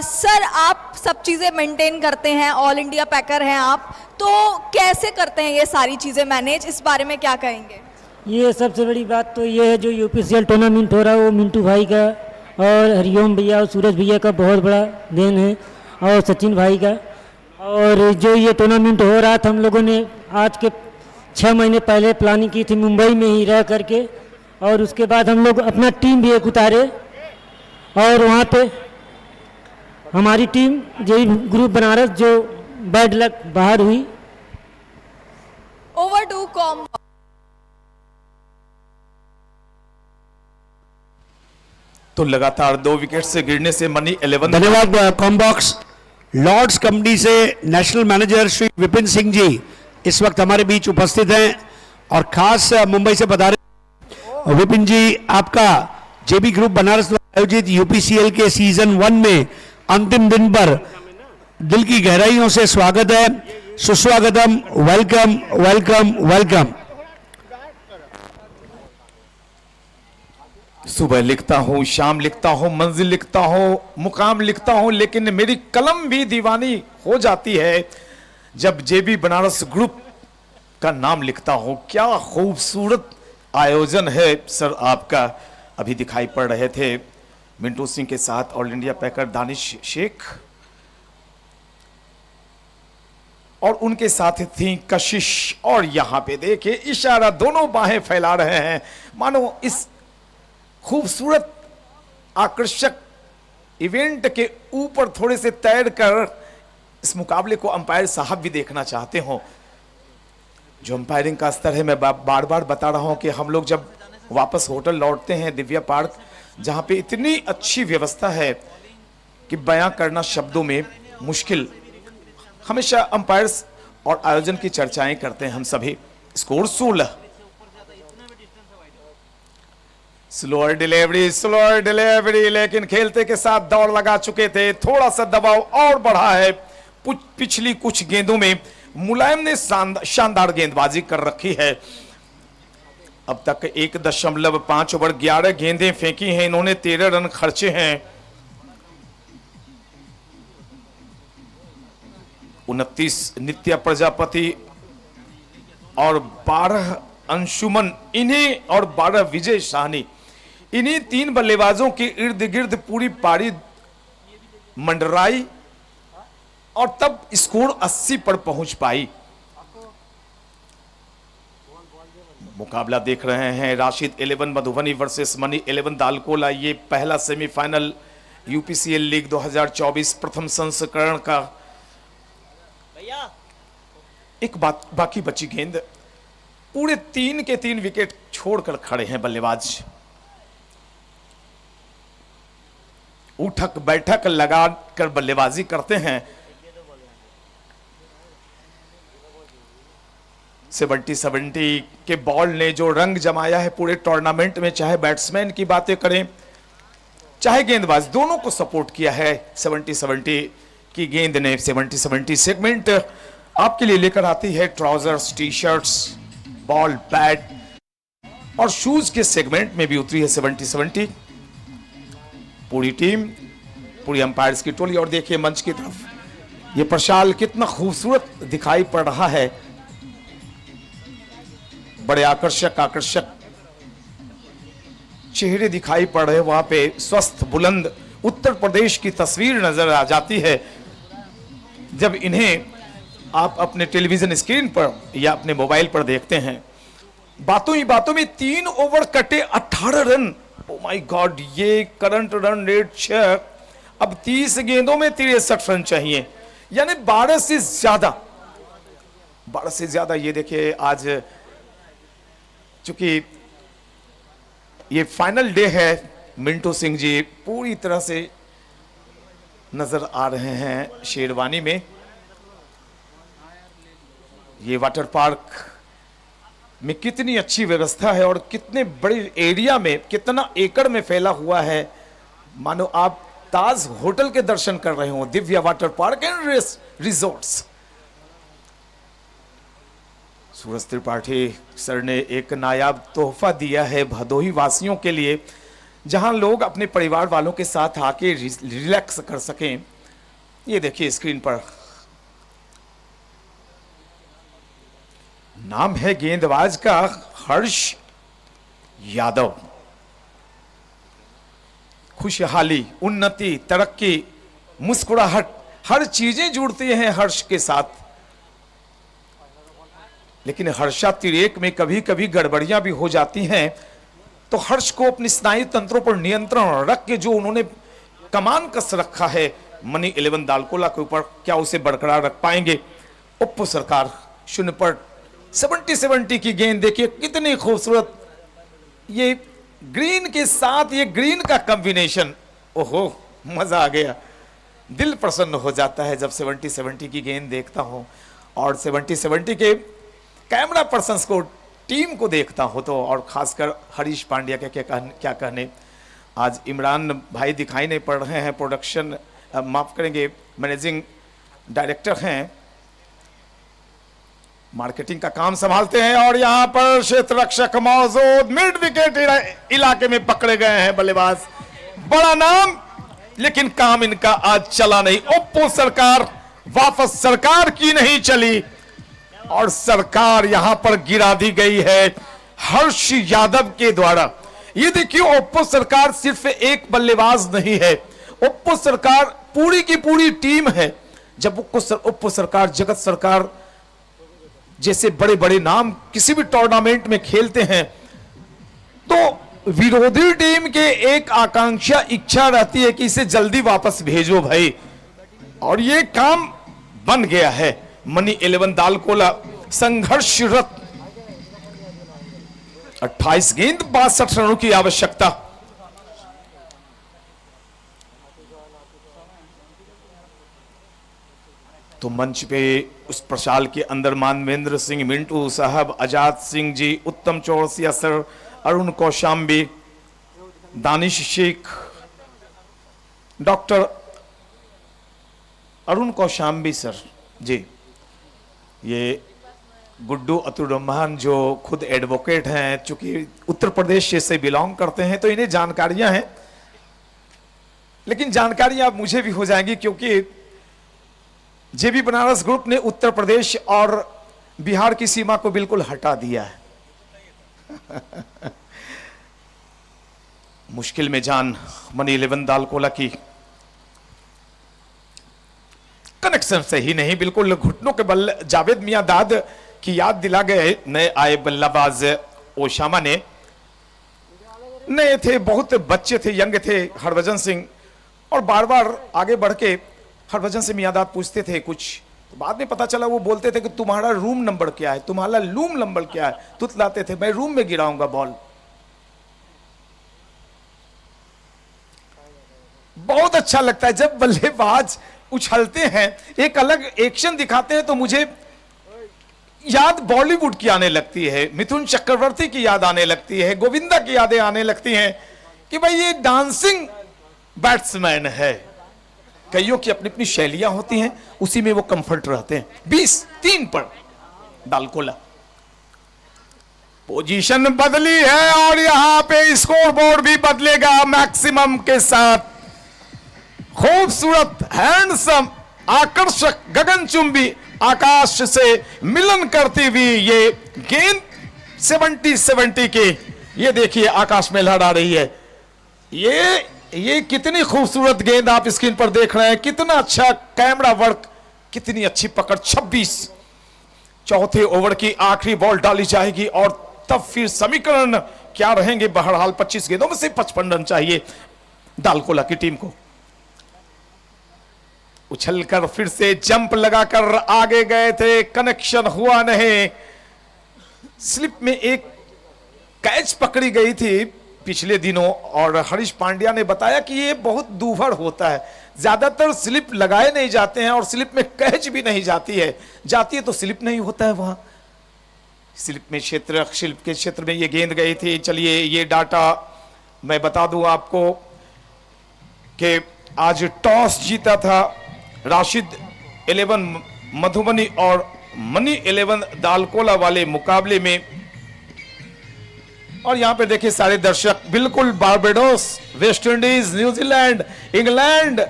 सर, आप सब चीज़ें मेंटेन करते हैं, ऑल इंडिया पैकर हैं आप, तो कैसे करते हैं ये सारी चीज़ें मैनेज, इस बारे में क्या कहेंगे? ये सबसे बड़ी बात तो ये है, जो यूपीसीएल टूर्नामेंट हो रहा है वो मिंटू भाई का और हरिओम भैया और सूरज भैया का बहुत बड़ा देन है, और सचिन भाई का। और जो ये टूर्नामेंट हो रहा था, हम लोगों ने आज के 6 महीने पहले प्लानिंग की थी मुंबई में ही रह करके, और उसके बाद हम लोग अपना टीम भी एक उतारे और वहाँ पे हमारी टीम जेबी ग्रुप बनारस जो बैड लक बाहर हुई। Over to comm. तो लगातार 2 विकेट से गिरने से मनी 11। धन्यवाद कॉमबॉक्स। लॉर्ड्स कंपनी से नेशनल मैनेजर श्री विपिन सिंह जी इस वक्त हमारे बीच उपस्थित हैं और खास मुंबई से बता रहे। विपिन जी, आपका जेबी ग्रुप बनारस द्वारा आयोजित यूपीसीएल के सीजन 1 में अंतिम दिन पर दिल की गहराइयों से स्वागत है, सुस्वागतम, वेलकम वेलकम वेलकम। सुबह लिखता हूँ, शाम लिखता हूँ, मंजिल लिखता हूँ, मुकाम लिखता हूँ, लेकिन मेरी कलम भी दीवानी हो जाती है जब जेबी बनारस ग्रुप का नाम लिखता हूँ। क्या खूबसूरत आयोजन है सर आपका। अभी दिखाई पड़ रहे थे मिंटू सिंह के साथ ऑल इंडिया पैकर दानिश शेख, और उनके साथ थी कशिश। और यहां पे देखिए इशारा, दोनों बाहें फैला रहे हैं मानो इस खूबसूरत आकर्षक इवेंट के ऊपर थोड़े से तैर कर इस मुकाबले को अंपायर साहब भी देखना चाहते हो। जो अंपायरिंग का स्तर है, मैं बार बार बता रहा हूं कि हम लोग जब वापस होटल लौटते हैं दिव्या पार्क, जहां पे इतनी अच्छी व्यवस्था है कि बयां करना शब्दों में मुश्किल। हमेशा अंपायर्स और आयोजन की चर्चाएं करते हैं हम सभी। स्कोर 16। स्लोअर डिलीवरी, लेकिन खेलते के साथ दौड़ लगा चुके थे। थोड़ा सा दबाव और बढ़ा है। पिछली कुछ गेंदों में मुलायम ने शानदार गेंदबाजी कर रखी है। अब तक 1.5 ओवर 11 गेंदें फेंकी हैं इन्होंने, 13 रन खर्चे हैं। 29 नित्या प्रजापति और 12 अंशुमन, इन्हीं और 12 विजय साहनी, इन्हीं 3 बल्लेबाजों के इर्द गिर्द पूरी पारी मंडराई और तब स्कोर 80 पर पहुंच पाई। मुकाबला देख रहे हैं राशिद 11 मधुबनी वर्सेस मनी 11 दालकोला। ये पहला सेमीफाइनल यूपीसीएल लीग 2024 प्रथम संस्करण का। एक बात बाकी बची गेंद, पूरे 3 के 3 विकेट छोड़कर खड़े हैं बल्लेबाज। उठक बैठक लगाकर बल्लेबाजी करते हैं। 70 के बॉल ने जो रंग जमाया है पूरे टूर्नामेंट में, चाहे बैट्समैन की बातें करें चाहे गेंदबाज, दोनों को सपोर्ट किया है 70 की गेंद ने। 70 सेगमेंट आपके लिए लेकर आती है trousers, T shirts, ball, bat और शूज के सेगमेंट में भी उतरी है 70। पूरी टीम, पूरी अंपायर्स की टोली। और देखिए मंच की तरफ, ये प्रशाल कितना खूबसूरत दिखाई पड़ रहा है। बड़े आकर्षक चेहरे दिखाई पड़ रहे हैं वहां पे। स्वस्थ बुलंद उत्तर प्रदेश की तस्वीर नजर आ जाती है जब इन्हें आप अपने टेलीविजन स्क्रीन पर या अपने मोबाइल पर देखते हैं। बातों ही बातों में 3 ओवर कटे 18 रन। ओ माय गॉड, ये करंट रन रेट 6। अब 30 गेंदों में 63 रन चाहिए, यानी 12 से ज्यादा। ये देखिए आज चूंकि ये फाइनल डे है, मिंटू सिंह जी पूरी तरह से नजर आ रहे हैं शेरवानी में। ये वाटर पार्क में कितनी अच्छी व्यवस्था है और कितने बड़े एरिया में, कितना एकड़ में फैला हुआ है, मानो आप ताज होटल के दर्शन कर रहे हो। Divya water park and resorts. Suraj Tripathi sir ने एक नायाब तोहफा दिया है भदोही वासियों के लिए, जहां लोग अपने परिवार वालों के साथ आके रिलैक्स कर सकें। ये देखिए स्क्रीन पर नाम है गेंदबाज का हर्ष यादव। खुशहाली, उन्नति, तरक्की, मुस्कुराहट, हर चीजें जुड़ती हैं हर्ष के साथ। लेकिन हर्षातिरेक में कभी कभी गड़बड़ियां भी हो जाती हैं, तो हर्ष को अपने स्नायु तंत्रों पर नियंत्रण रख के जो उन्होंने कमान कस रखा है मनी 11 दालकोला के ऊपर, क्या उसे बरकरार रख पाएंगे? उप्पू सरकार 0 पर 70 की गेंद देखिए कितनी खूबसूरत। ये ग्रीन के साथ ये ग्रीन का कॉम्बिनेशन, ओहो मजा आ गया। दिल प्रसन्न हो जाता है जब 70 की गेंद देखता हूं और 70 के कैमरा पर्सन्स को, टीम को देखता हो तो। और खासकर हरीश पांड्या के क्या कहने। आज इमरान भाई दिखाई नहीं पड़ रहे हैं, प्रोडक्शन माफ करेंगे मैनेजिंग डायरेक्टर हैं, मार्केटिंग का काम संभालते हैं। और यहां पर क्षेत्र रक्षक मौजूद, मिड विकेट इलाके में पकड़े गए हैं बल्लेबाज। बड़ा नाम, लेकिन काम इनका आज चला नहीं। उप्पू सरकार वापस सरकार की नहीं चली और सरकार यहां पर गिरा दी गई है हर्ष यादव के द्वारा। ये देखिए उप्पू सरकार सिर्फ एक बल्लेबाज नहीं है, उप्पू सरकार पूरी की पूरी टीम है। जब उप्पू सरकार, जगत सरकार जैसे बड़े बड़े नाम किसी भी टूर्नामेंट में खेलते हैं तो विरोधी टीम के एक आकांक्षा, इच्छा रहती है कि इसे जल्दी वापस भेजो भाई, और ये काम बन गया है। मनी 11 दालकोला संघर्षरत। 28 गेंद 62 रनों की आवश्यकता। तो मंच पे उस प्रशाल के अंदर मानवेंद्र सिंह, मिंटू साहब, आजाद Singh ji, Uttam Chaurasia sir, Arun Kaushambi, Danish Sheikh, doctor Arun Kaushambi sir ji, ये गुड्डू अतुल रहमान जो खुद एडवोकेट हैं, चूंकि उत्तर प्रदेश से बिलोंग करते हैं तो इन्हें जानकारियां हैं, लेकिन जानकारियां मुझे भी हो जाएंगी क्योंकि जेबी बनारस ग्रुप ने उत्तर प्रदेश और बिहार की सीमा को बिल्कुल हटा दिया है। मुश्किल में जान मनी 11 दालकोला की। कनेक्शन से ही नहीं, बिल्कुल घुटनों के बल जावेद मियांदाद की याद दिला गए नए आए बल्लेबाज ओशामा ने। नए थे, बहुत बच्चे थे, यंग थे हरभजन सिंह, और बार बार आगे बढ़ के हरभजन सिंह मियांदाद पूछते थे कुछ, तो बाद में पता चला वो बोलते थे कि तुम्हारा रूम नंबर क्या है, तुम्हारा लूम नंबर क्या है, तुतलाते थे मैं रूम में गिराऊंगा बॉल। बहुत अच्छा लगता है जब बल्लेबाज उछलते हैं, एक अलग एक्शन दिखाते हैं, तो मुझे याद बॉलीवुड की आने लगती है, मिथुन चक्रवर्ती की याद आने लगती है, गोविंदा की यादें आने लगती हैं कि भाई ये डांसिंग बैट्समैन है। कईयों की अपनी अपनी शैलियां होती हैं, उसी में वो कंफर्ट रहते हैं। 20-3 पर दालकोला पोजीशन बदली है और यहां पे स्कोर बोर्ड भी बदलेगा मैक्सिमम के साथ। खूबसूरत, हैंडसम, आकर्षक, गगनचुंबी आकाश से मिलन करती हुई ये गेंद 70-70 के, ये देखिए आकाश में लहरा रही है। ये कितनी खूबसूरत गेंद आप स्क्रीन पर देख रहे हैं, कितना अच्छा कैमरा वर्क, कितनी अच्छी पकड़। 26 चौथे ओवर की आखिरी बॉल डाली जाएगी और तब फिर समीकरण क्या रहेंगे। बहरहाल 25 गेंदों में से 55 रन चाहिए दालकोला की टीम को। उछलकर फिर से जंप लगाकर आगे गए थे, कनेक्शन हुआ नहीं। स्लिप में एक कैच पकड़ी गई थी पिछले दिनों और हरीश पांड्या ने बताया कि ये बहुत दूभर होता है, ज्यादातर स्लिप लगाए नहीं जाते हैं और स्लिप में कैच भी नहीं जाती है, जाती है तो स्लिप नहीं होता है वहां। स्लिप के क्षेत्र में ये गेंद गई थी। चलिए ये डाटा मैं बता दूं आपको कि आज टॉस जीता था राशिद 11 मधुबनी और मनी 11 दालकोला वाले मुकाबले में। और यहां पे देखिए सारे दर्शक, बिल्कुल Barbados, West Indies, New Zealand, England,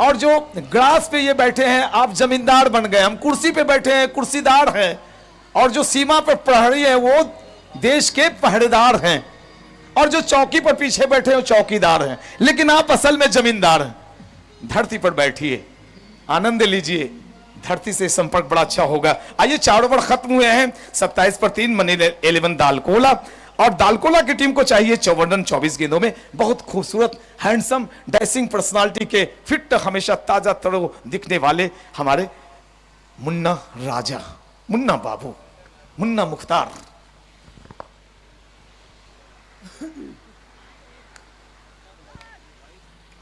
और जो ग्रास पे ये बैठे हैं, आप जमींदार बन गए, हम कुर्सी पे बैठे हैं, कुर्सीदार हैं, और जो सीमा पर प्रहरी है वो देश के पहरेदार हैं, और जो चौकी पर पीछे बैठे हैं वो चौकीदार हैं, लेकिन आप असल में जमींदार हैं। धरती पर बैठिए, आनंद लीजिए, धरती से संपर्क बड़ा अच्छा होगा। आइए 4 ओवर खत्म हुए हैं, 27 पर 3 मनी 11 दालकोला, और दालकोला की टीम को चाहिए 54 रन 24 गेंदों में। बहुत खूबसूरत, हैंडसम, डैशिंग पर्सनालिटी के, फिट, हमेशा ताजा तरो दिखने वाले हमारे Munna Raja, Munna Babu, Munna Mukhtar.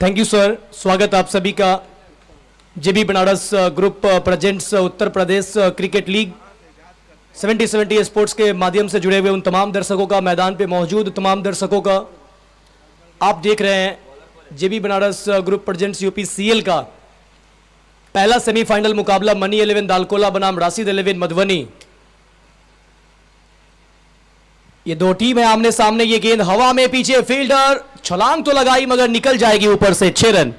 Thank you sir, स्वागत आप सभी का। JB Banaras group presents Uttar Pradesh cricket league 70-70 sports के माध्यम से जुड़े हुए उन तमाम दर्शकों का, मैदान पे मौजूद तमाम दर्शकों का, आप देख रहे हैं JB Banaras group presents UPCL का पहला सेमीफाइनल मुकाबला मनी 11 दालकोला बनाम राशिद 11 मधुबनी। ये दो टीम है आमने सामने। ये गेंद हवा में, पीछे फील्डर छलांग तो लगाई मगर निकल जाएगी ऊपर से। 6 रन।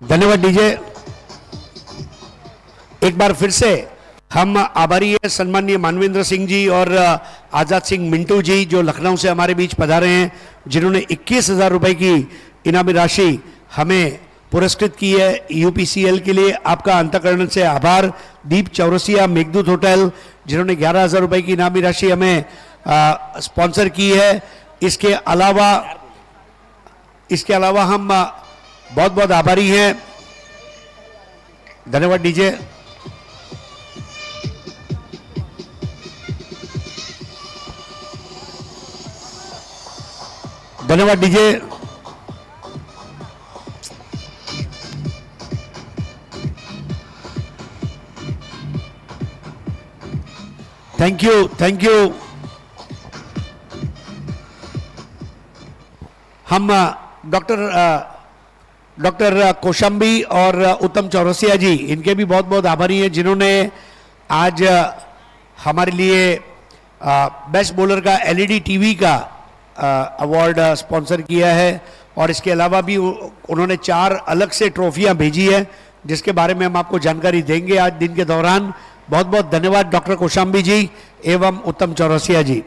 धन्यवाद डीजे। एक बार फिर से हम आभारी हैं सम्माननीय मानवेंद्र सिंह जी और आजाद सिंह मिंटू जी, जो लखनऊ से हमारे बीच पधारे हैं, जिन्होंने 21,000 रुपए की इनामी राशि हमें पुरस्कृत की है यूपीसीएल के लिए। आपका अंतःकरण से आभार। दीप चौरसिया, मेघदूत होटल, जिन्होंने 11,000 रुपए की इनामी राशि हमें स्पॉन्सर की है। इसके अलावा हम बहुत बहुत आभारी हैं। धन्यवाद डीजे। धन्यवाद DJ. Thank you, thank you. हम डॉक्टर कौशंबी और उत्तम चौरसिया जी, इनके भी बहुत बहुत आभारी हैं, जिन्होंने आज हमारे लिए बेस्ट बॉलर का एलईडी टीवी का अवार्ड स्पॉन्सर किया है। और इसके अलावा भी उन्होंने 4 अलग से ट्रॉफियां भेजी है, जिसके बारे में हम आपको जानकारी देंगे आज दिन के दौरान। बहुत बहुत धन्यवाद डॉक्टर कौशाम्बी जी एवं उत्तम चौरसिया जी।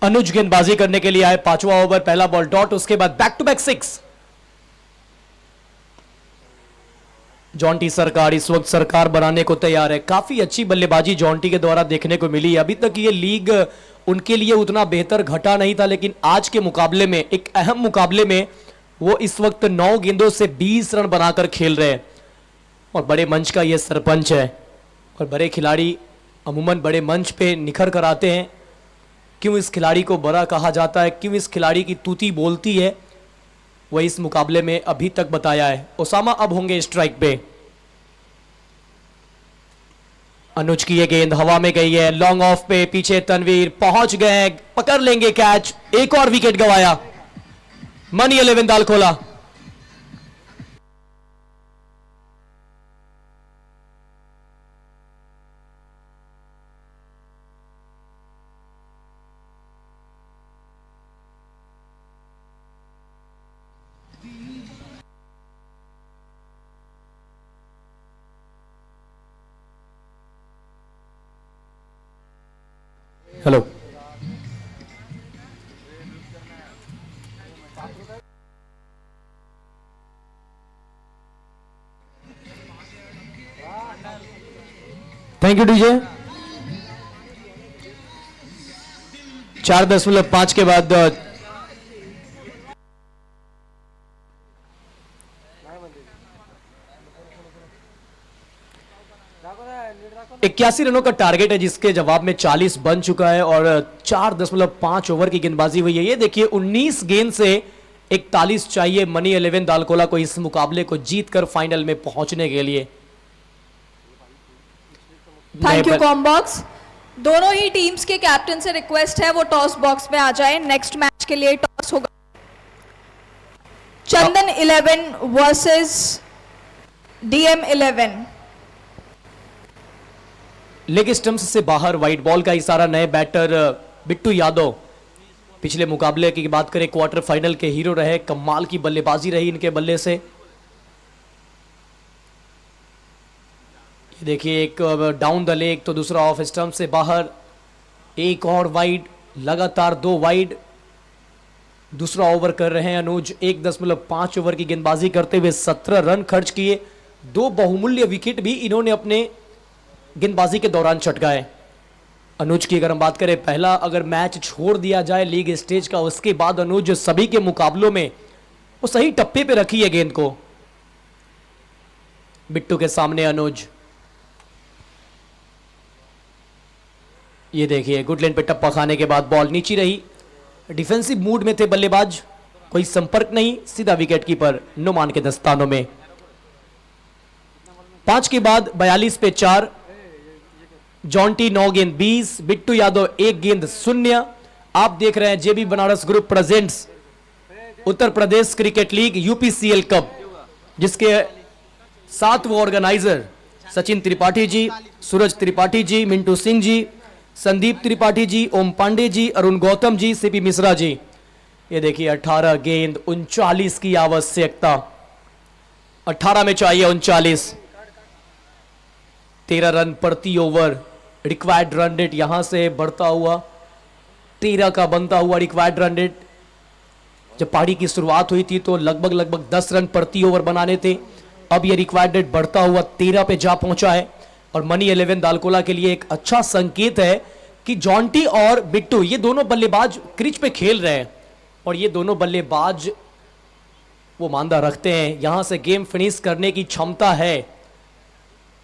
अनुज गेंदबाजी करने के लिए आए, पांचवा ओवर, पहला बॉल डॉट, उसके बाद बैक टू बैक 6। जॉन्टी सरकार इस वक्त सरकार बनाने को तैयार है। काफी अच्छी बल्लेबाजी जॉन्टी के द्वारा देखने को मिली। अभी तक ये लीग उनके लिए उतना बेहतर घटा नहीं था, लेकिन आज के मुकाबले में, एक अहम मुकाबले में, वो इस वक्त 9 गेंदों से 20 रन बनाकर खेल रहे हैं। और बड़े मंच का ये सरपंच है, और बड़े खिलाड़ी अमूमन बड़े मंच पे निखर कर आते हैं। क्यों इस खिलाड़ी को बड़ा कहा जाता है, क्यों इस खिलाड़ी की तूती बोलती है, वह इस मुकाबले में अभी तक बताया है। ओसामा अब होंगे स्ट्राइक पे। अनुज की ये गेंद हवा में गई है, लॉन्ग ऑफ पे, पीछे तनवीर पहुंच गए, पकड़ लेंगे कैच, एक और विकेट गवाया। मनी 11 दाल खोला। Hello, thank you DJ. 4.5 के बाद 81 रनों का टारगेट है, जिसके जवाब में 40 बन चुका है और 4.5 ओवर की गेंदबाजी हुई है। ये देखिए 19 गेंद से 41 चाहिए मनी 11 दालकोला को इस मुकाबले को जीतकर फाइनल में पहुंचने के लिए। Thank you combox. दोनों ही टीम्स के कैप्टन से रिक्वेस्ट है वो टॉस बॉक्स में आ जाए। नेक्स्ट मैच के लिए टॉस होगा चंदन 11 वर्सेस DM 11। लेग स्टंप्स से बाहर वाइड बॉल का इशारा नए बैटर बिट्टू यादव। पिछले मुकाबले की बात करें, क्वार्टर फाइनल के हीरो रहे, कमाल की बल्लेबाजी रही इनके बल्ले से। ये देखिए एक डाउन द लेग तो दूसरा ऑफ स्टंप से बाहर, एक और वाइड, लगातार 2 वाइड। दूसरा ओवर कर रहे हैं अनुज। 1.5 ओवर की गेंदबाजी करते हुए 17 रन खर्च किए। 2 बहुमूल्य विकेट भी इन्होंने अपने गेंदबाजी के दौरान चटकाए। अनुज की अगर हम बात करें, पहला अगर मैच छोड़ दिया जाए लीग स्टेज का, उसके बाद अनुज सभी के मुकाबलों में वो सही टप्पे पे रखी है गेंद को। बिट्टू के सामने अनुज, ये देखिए गुड लेन पे टप्पा खाने के बाद बॉल नीचे रही। डिफेंसिव मूड में थे बल्लेबाज, कोई संपर्क नहीं, सीधा विकेट कीपर नुमान के दस्तानों में। 5 के बाद 42 पे 4। जॉन्टी 9 गेंद 20, बिट्टू यादव 1 गेंद 0। आप देख रहे हैं JB Banaras group presents Uttar Pradesh cricket league UPCL cup, जिसके 7वें ऑर्गेनाइजर सचिन त्रिपाठी जी, सूरज त्रिपाठी जी, मिंटू सिंह जी, संदीप त्रिपाठी जी, ओम पांडे जी, अरुण गौतम जी, CP मिश्रा जी। ये देखिए 18 गेंद 39 की आवश्यकता, 18 में चाहिए 39। 13 रन प्रति ओवर रिक्वायर्ड रन रेट यहां से बढ़ता हुआ 13 का बनता हुआ रिक्वायर्ड रन रेट। जब पारी की शुरुआत हुई थी तो लगभग 10 रन प्रति ओवर बनाने थे। अब ये रिक्वायर्ड रेट बढ़ता हुआ 13 पे जा पहुंचा है और मनी 11 दालकोला के लिए एक अच्छा संकेत है कि जॉन्टी और बिट्टू ये दोनों बल्लेबाज क्रिच पे खेल रहे हैं और ये दोनों बल्लेबाज वो मानदा रखते हैं, यहां से गेम फिनिश करने की क्षमता है।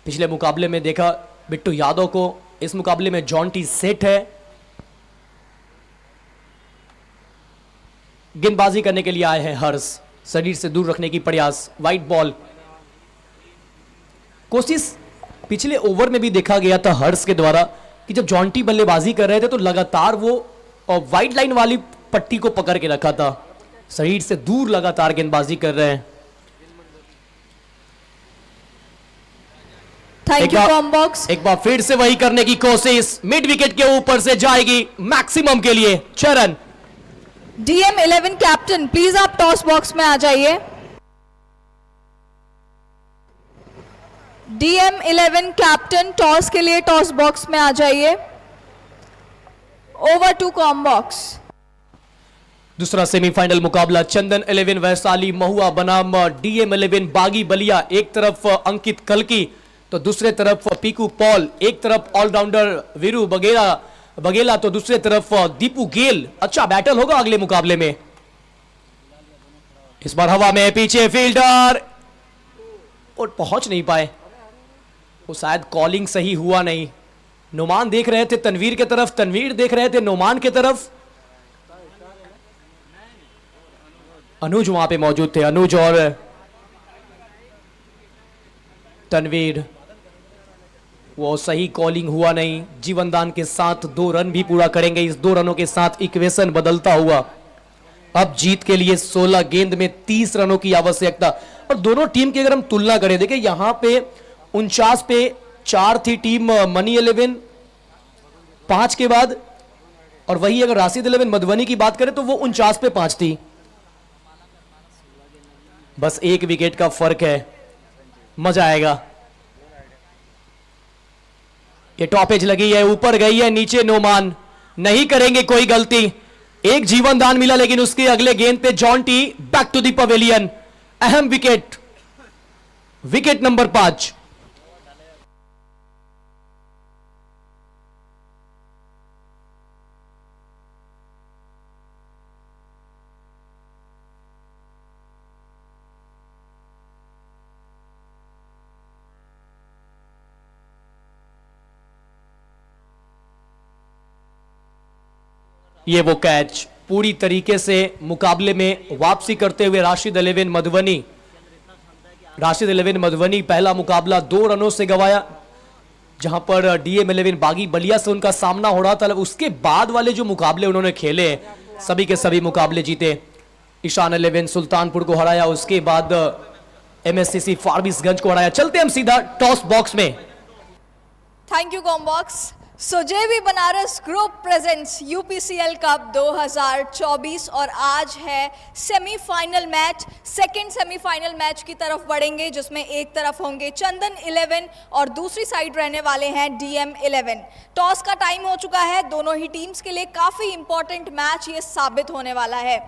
पिछले मुकाबले में देखा बिट्टू यादव को, इस मुकाबले में जॉन्टी सेट है। गेंदबाजी करने के लिए आए हैं हर्ष, शरीर से दूर रखने की प्रयास, वाइड बॉल। कोशिश पिछले ओवर में भी देखा गया था हर्ष के द्वारा कि जब जॉन्टी बल्लेबाजी कर रहे थे तो लगातार वो वाइड लाइन वाली पट्टी को पकड़ के रखा था, शरीर से दूर लगातार गेंदबाजी कर रहे हैं। Thank you combox. एक बार फिर से वही करने की कोशिश, मिड विकेट के ऊपर से जाएगी मैक्सिमम के लिए 6 रन। DM11 कैप्टन प्लीज आप टॉस बॉक्स में आ जाइए। DM11 कैप्टन टॉस के लिए टॉस बॉक्स में आ जाइए। Over to comm box. दूसरा सेमीफाइनल मुकाबला चंदन 11 वैशाली महुआ बनाम DM11 बागी बलिया। एक तरफ अंकित कलकी तो दूसरे तरफ पीकू पॉल, एक तरफ ऑलराउंडर वीरू बगेला तो दूसरे तरफ दीपू गेल। अच्छा बैटल होगा अगले मुकाबले में। इस बार हवा में पीछे फील्डर और पहुंच नहीं पाए, वो शायद कॉलिंग सही हुआ नहीं। नुमान देख रहे थे तनवीर की तरफ, तनवीर देख रहे थे नुमान की तरफ। अनुज वहां पे मौजूद थे, अनुज और तनवीर। वो सही कॉलिंग हुआ नहीं। जीवनदान के साथ 2 रन भी पूरा करेंगे। इस 2 रनों के साथ इक्वेशन बदलता हुआ अब जीत के लिए 16 गेंद में 30 रनों की आवश्यकता। और दोनों टीम की अगर हम तुलना करें, देखिए यहां पे 49 पे 4 थी टीम मनी 11 5 के बाद, और वही अगर राशिद 11 मधुबनी की बात करें तो वो 49 पे 5 थी। बस 1 विकेट का फर्क है। मजा आएगा। ये टॉपेज लगी है, ऊपर गई है, नीचे नोमान नहीं करेंगे कोई गलती। एक जीवन दान मिला, लेकिन उसके अगले गेंद पे Jonty back to the pavilion. अहम विकेट, विकेट नंबर 5। ये वो कैच पूरी तरीके से मुकाबले में वापसी करते हुए राशिद 11 मधुबनी। राशिद 11 मधुबनी पहला मुकाबला 2 रनों से गंवाया, जहां पर DM11 बागी बलिया से उनका सामना हो रहा था। उसके बाद वाले जो मुकाबले उन्होंने खेले, सभी के सभी मुकाबले जीते। ईशान 11 सुल्तानपुर को हराया, उसके बाद MSCC फारबिसगंज को हराया। चलते हम सीधा टॉस बॉक्स में। Thank you comm box. So JB Banaras group presents UPCL cup 2024 और आज है semifinal match. Second semifinal match की तरफ बढ़ेंगे, जिसमें एक तरफ होंगे चंदन 11 और दूसरी साइड रहने वाले हैं DM11। टॉस का टाइम हो चुका है। दोनों ही टीम्स के लिए काफ़ी इंपॉर्टेंट मैच ये साबित होने वाला है।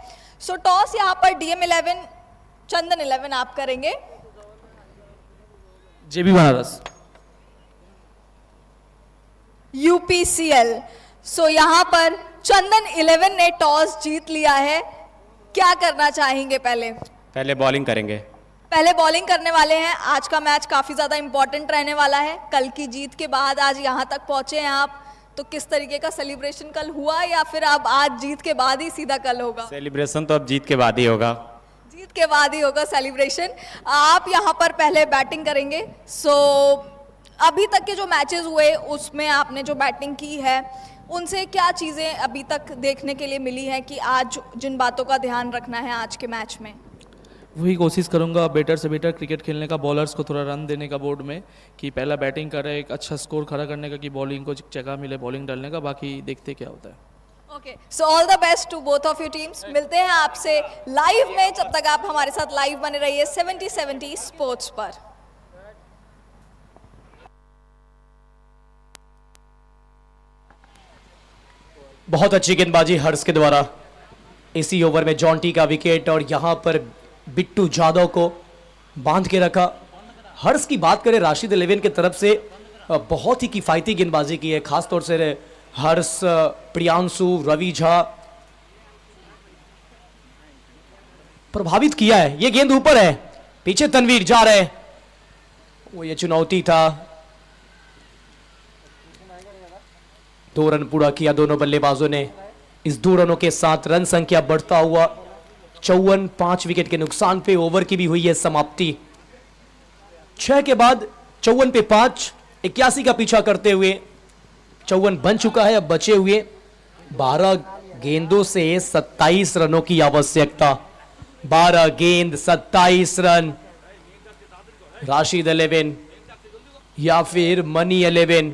सो टॉस यहाँ पर DM11 चंदन 11 आप करेंगे। JB बनारस। UPCL। सो यहाँ पर चंदन 11 ने टॉस जीत लिया है। क्या करना चाहेंगे? पहले बॉलिंग करेंगे। पहले बॉलिंग करने वाले हैं। आज का मैच काफ़ी ज़्यादा इंपॉर्टेंट रहने वाला है। कल की जीत के बाद आज यहाँ तक पहुँचे हैं आप, तो किस तरीके का सेलिब्रेशन कल हुआ, या फिर अब आज जीत के बाद ही सीधा कल होगा? सेलिब्रेशन तो अब जीत के बाद ही होगा। जीत के बाद ही होगा सेलिब्रेशन। आप यहाँ पर पहले बैटिंग करेंगे। सो अभी तक के जो मैचेस हुए उसमें आपने जो बैटिंग की है, उनसे क्या चीज़ें अभी तक देखने के लिए मिली हैं कि आज जिन बातों का ध्यान रखना है आज के मैच में? वही कोशिश करूंगा बेटर से बेटर क्रिकेट खेलने का, बॉलर्स को थोड़ा रन देने का बोर्ड में, कि पहला बैटिंग करे, एक अच्छा स्कोर खड़ा करने का, कि बॉलिंग को जगह मिले बॉलिंग डालने का। बाकी देखते क्या होता है। Okay, so all the best to both of you teams. मिलते हैं आपसे लाइव में। जब तक आप हमारे साथ लाइव बने रहिए 70-70 स्पोर्ट्स पर। बहुत अच्छी गेंदबाजी हर्ष के द्वारा। इसी ओवर में जॉन्टी का विकेट, और यहां पर बिट्टू जादव को बांध के रखा। हर्ष की बात करें राशिद 11 की तरफ से, बहुत ही किफायती गेंदबाजी की है। खासतौर से हर्ष, प्रियांशु, रवि झा प्रभावित किया है। ये गेंद ऊपर है, पीछे तनवीर जा रहे हैं, वो ये चुनौती था। 2 रन पूरा किया दोनों बल्लेबाजों ने। इस 2 रनों के साथ रन संख्या बढ़ता हुआ 54, 5 विकेट के नुकसान पे ओवर की भी हुई है समाप्ति। 6 के बाद 54 पे 5, 81 का पीछा करते हुए 54 बन चुका है। अब बचे हुए 12 गेंदों से 27 रनों की आवश्यकता। 12 गेंद 27 रन। राशिद 11 या फिर मनी 11,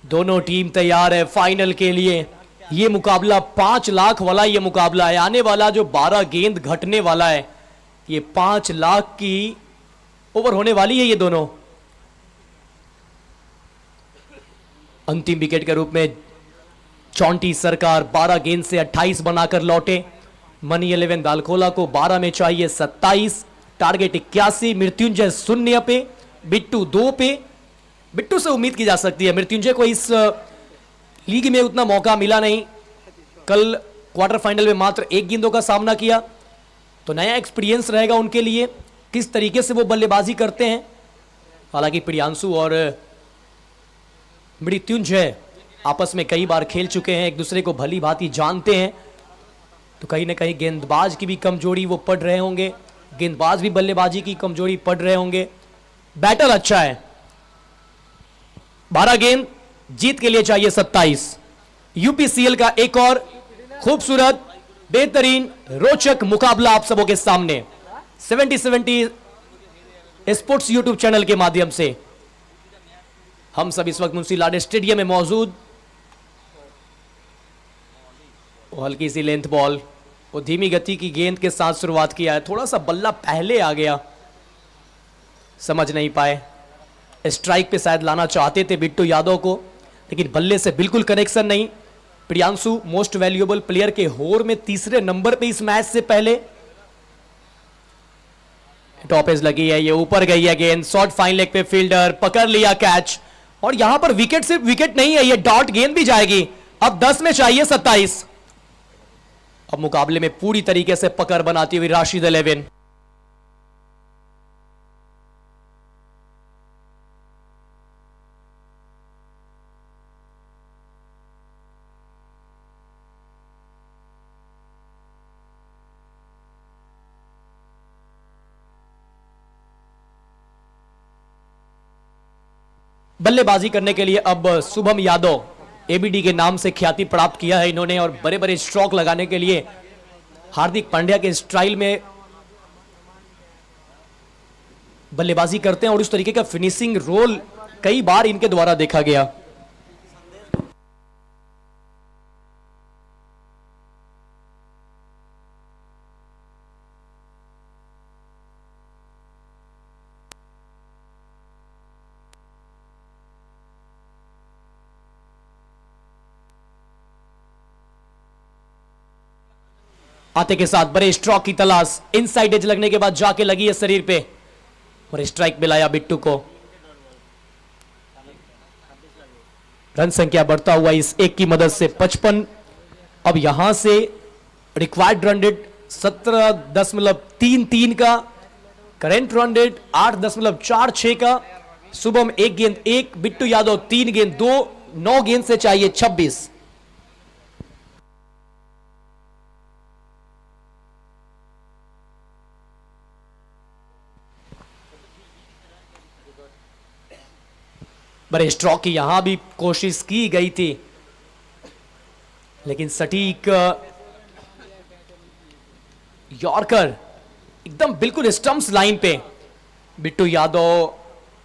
दोनों टीम तैयार है फाइनल के लिए। ये मुकाबला 5 लाख वाला ये मुकाबला है। आने वाला जो 12 गेंद घटने वाला है, ये 5 लाख की ओवर होने वाली है ये दोनों। अंतिम विकेट के रूप में चौंटी सरकार 12 गेंद से 28 बनाकर लौटे। मनी 11 दालखोला को 12 में चाहिए 27, टारगेट 81, मृत्युंजय 0 पे, बिट्टू 2 पे। बिट्टू से उम्मीद की जा सकती है, मृत्युंजय को इस लीग में उतना मौका मिला नहीं, कल क्वार्टर फाइनल में मात्र 1 गेंदों का सामना किया, तो नया एक्सपीरियंस रहेगा उनके लिए किस तरीके से वो बल्लेबाजी करते हैं। हालांकि प्रियांशु और मृत्युंजय आपस में कई बार खेल चुके हैं, एक दूसरे को भली भांति जानते हैं, तो कहीं ना कहीं गेंदबाज की भी कमजोरी वो पढ़ रहे होंगे, गेंदबाज भी बल्लेबाजी की कमजोरी पढ़ रहे होंगे। बैटर अच्छा है, 12 गेंद, जीत के लिए चाहिए 27। यूपीसीएल का एक और खूबसूरत, बेहतरीन, रोचक मुकाबला आप सबों के सामने 70-70 स्पोर्ट्स यूट्यूब चैनल के माध्यम से। हम सब इस वक्त मुंशी लाडे स्टेडियम में मौजूद। हल्की सी लेंथ बॉल, वो धीमी गति की गेंद के साथ शुरुआत किया है, थोड़ा सा बल्ला पहले आ गया, समझ नहीं पाए। स्ट्राइक पे शायद लाना चाहते थे बिट्टू यादव को, लेकिन बल्ले से बिल्कुल कनेक्शन नहीं। प्रियांशु मोस्ट वैल्यूएबल प्लेयर के होर में तीसरे नंबर पे इस मैच से पहले। टॉप एज लगी है, ये ऊपर गई है गेंद, शॉर्ट फाइन लेग पे फील्डर पकड़ लिया कैच, और यहां पर विकेट सिर्फ विकेट नहीं है, ये डॉट गेंद भी जाएगी। अब 10 में चाहिए 27। अब मुकाबले में पूरी तरीके से पकड़ बनाती हुई राशिद 11। बल्लेबाजी करने के लिए अब शुभम यादव, एबीडी के नाम से ख्याति प्राप्त किया है इन्होंने, और बड़े बड़े स्ट्रोक लगाने के लिए हार्दिक पांड्या के स्टाइल में बल्लेबाजी करते हैं, और उस तरीके का फिनिशिंग रोल कई बार इनके द्वारा देखा गया। आते के साथ बड़े स्ट्रोक की तलाश, इनसाइड एज लगने के बाद जाके लगी है शरीर पे, और स्ट्राइक मिलाया बिट्टू को। रन संख्या बढ़ता हुआ इस एक की मदद से 55। अब यहां से रिक्वायर्ड रन रेट 17.33 का, करेंट रन रेट 8.46 का। शुभम 1 गेंद 1, बिट्टू यादव 3 गेंद 2, 9 गेंद से चाहिए 26। बड़े स्ट्रोक की यहां भी कोशिश की गई थी, लेकिन सटीक यॉर्कर एकदम बिल्कुल स्टंप्स लाइन पे। बिट्टू यादव,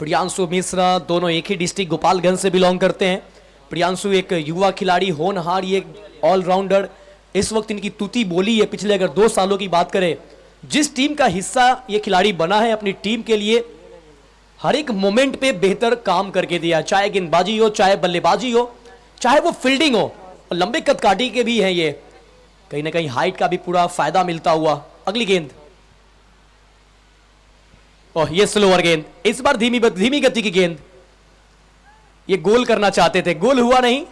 प्रियांशु मिश्रा दोनों एक ही डिस्ट्रिक्ट गोपालगंज से बिलोंग करते हैं। प्रियांशु एक युवा खिलाड़ी, होनहार, ये ऑलराउंडर। इस वक्त इनकी तूती बोली है, पिछले अगर 2 सालों की बात करें, जिस टीम का हिस्सा ये खिलाड़ी बना है अपनी टीम के लिए, हर एक मोमेंट पे बेहतर काम करके दिया, चाहे गेंदबाजी हो, चाहे बल्लेबाजी हो, चाहे वो फील्डिंग हो। और लंबे कद काठी के भी हैं ये, कहीं ना कहीं हाइट का भी पूरा फायदा मिलता हुआ। अगली गेंद, ओह ये स्लोअर गेंद, इस बार धीमी गति की गेंद। ये गोल करना चाहते थे, गोल हुआ नहीं,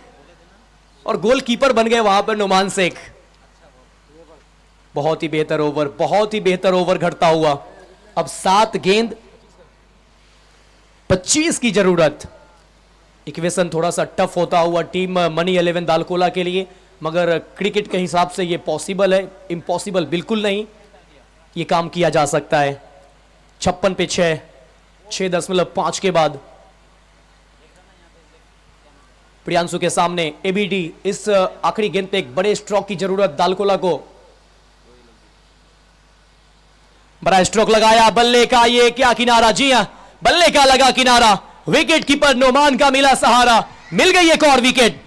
और गोलकीपर बन गए वहां पर नुमान शेख। बहुत ही बेहतर ओवर, बहुत ही बेहतर ओवर घटता हुआ। अब 7 गेंद 25 की जरूरत। इक्वेशन थोड़ा सा टफ होता हुआ टीम मनी 11 दालकोला के लिए, मगर क्रिकेट के हिसाब से ये पॉसिबल है, इम्पॉसिबल बिल्कुल नहीं, ये काम किया जा सकता है। 56 पे 6, 6.5 के बाद प्रियांशु के सामने एबीडी। इस आखिरी गेंद पे एक बड़े स्ट्रोक की जरूरत दालकोला को। बड़ा स्ट्रोक लगाया, बल्ले का ये क्या किनारा, जी हां बल्ले का लगा किनारा, विकेट कीपर नोमान का मिला सहारा, मिल गई एक और विकेट।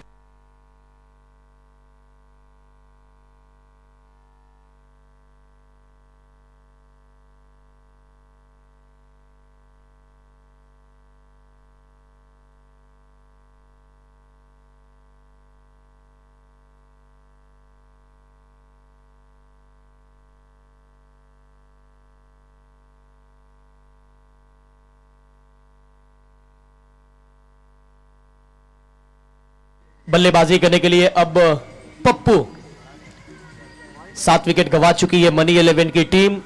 बल्लेबाजी करने के लिए अब पप्पू। 7 विकेट गंवा चुकी है मनी 11 की टीम।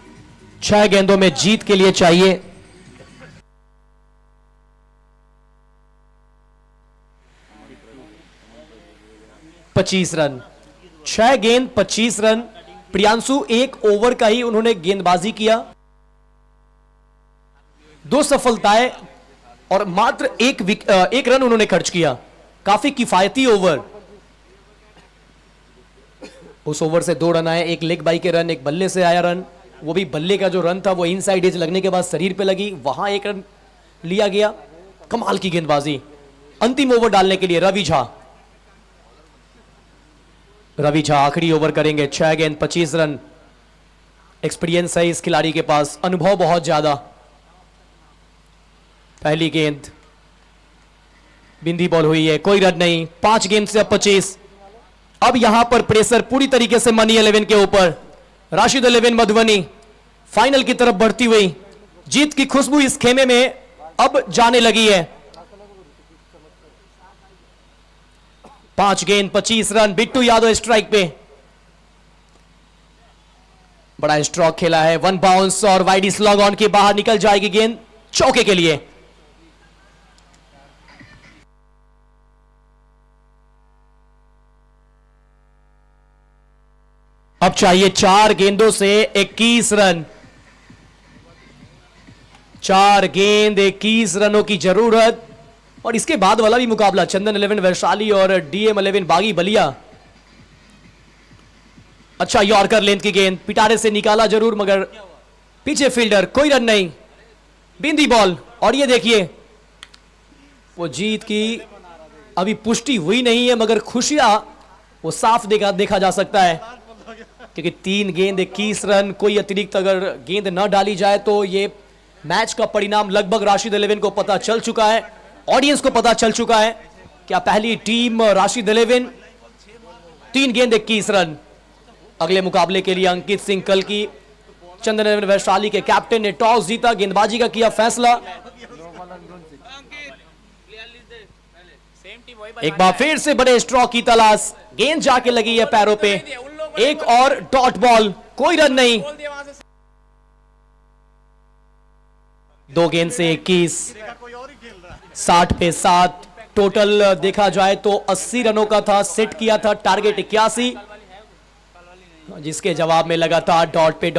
6 गेंदों में जीत के लिए चाहिए। पच्चीस रन, 6 गेंद 25 रन। प्रियांशु 1 ओवर का ही उन्होंने गेंदबाजी किया, 2 सफलताएं और मात्र 1 रन उन्होंने खर्च किया। काफी किफायती ओवर। उस ओवर से 2 रन आए, 1 लेग बाई के रन, 1 बल्ले से आया रन। वो भी बल्ले का जो रन था वो इनसाइड एज लगने के बाद शरीर पे लगी, वहां 1 रन लिया गया। कमाल की गेंदबाजी। अंतिम ओवर डालने के लिए रवि झा। रवि झा आखिरी ओवर करेंगे। 6 गेंद 25 रन। एक्सपीरियंस है इस खिलाड़ी के पास, अनुभव बहुत ज्यादा। पहली गेंद बिंदी बॉल हुई है, कोई रन नहीं। 5 गेंद से अब 25। अब यहां पर प्रेशर पूरी तरीके से मनी 11 के ऊपर। राशिद 11 मधुबनी फाइनल की तरफ बढ़ती हुई, जीत की खुशबू इस खेमे में अब जाने लगी है। 5 गेंद 25 रन। बिट्टू यादव स्ट्राइक पे। बड़ा स्ट्रोक खेला है, 1 बाउंस और वाइड स्लॉग ऑन के बाहर निकल जाएगी गेंद चौके के लिए। अब चाहिए 4 गेंदों से 21 रन। 4 गेंद 21 रनों की जरूरत। और इसके बाद वाला भी मुकाबला चंदन 11 वैशाली और डीएम 11 बागी बलिया। अच्छा यॉर्कर लेंथ की गेंद, पिटारे से निकाला जरूर मगर पीछे फील्डर, कोई रन नहीं। बिंदी बॉल। और ये देखिए वो जीत की अभी पुष्टि हुई नहीं है मगर खुशियां वो साफ देखा जा सकता है, क्योंकि 3 गेंद 21 रन। कोई अतिरिक्त अगर गेंद न डाली जाए तो ये मैच का परिणाम लगभग राशिद 11 को पता चल चुका है, ऑडियंस को पता चल चुका है। क्या पहली टीम राशिद 11, 3 गेंद 21 रन। अगले मुकाबले के लिए अंकित सिंह कल की चंदन 11 वैशाली के कैप्टन ने टॉस जीता, गेंदबाजी का किया फैसला। एक बार फिर से बड़े स्ट्रोक की तलाश, गेंद जाके लगी है पैरों पे। एक और डॉट बॉल, कोई रन नहीं। 2 गेंद से 21, 60 पे 7। टोटल देखा जाए तो 80 रनों का था, सेट किया था टारगेट 81, जिसके जवाब में लगातार डॉट पे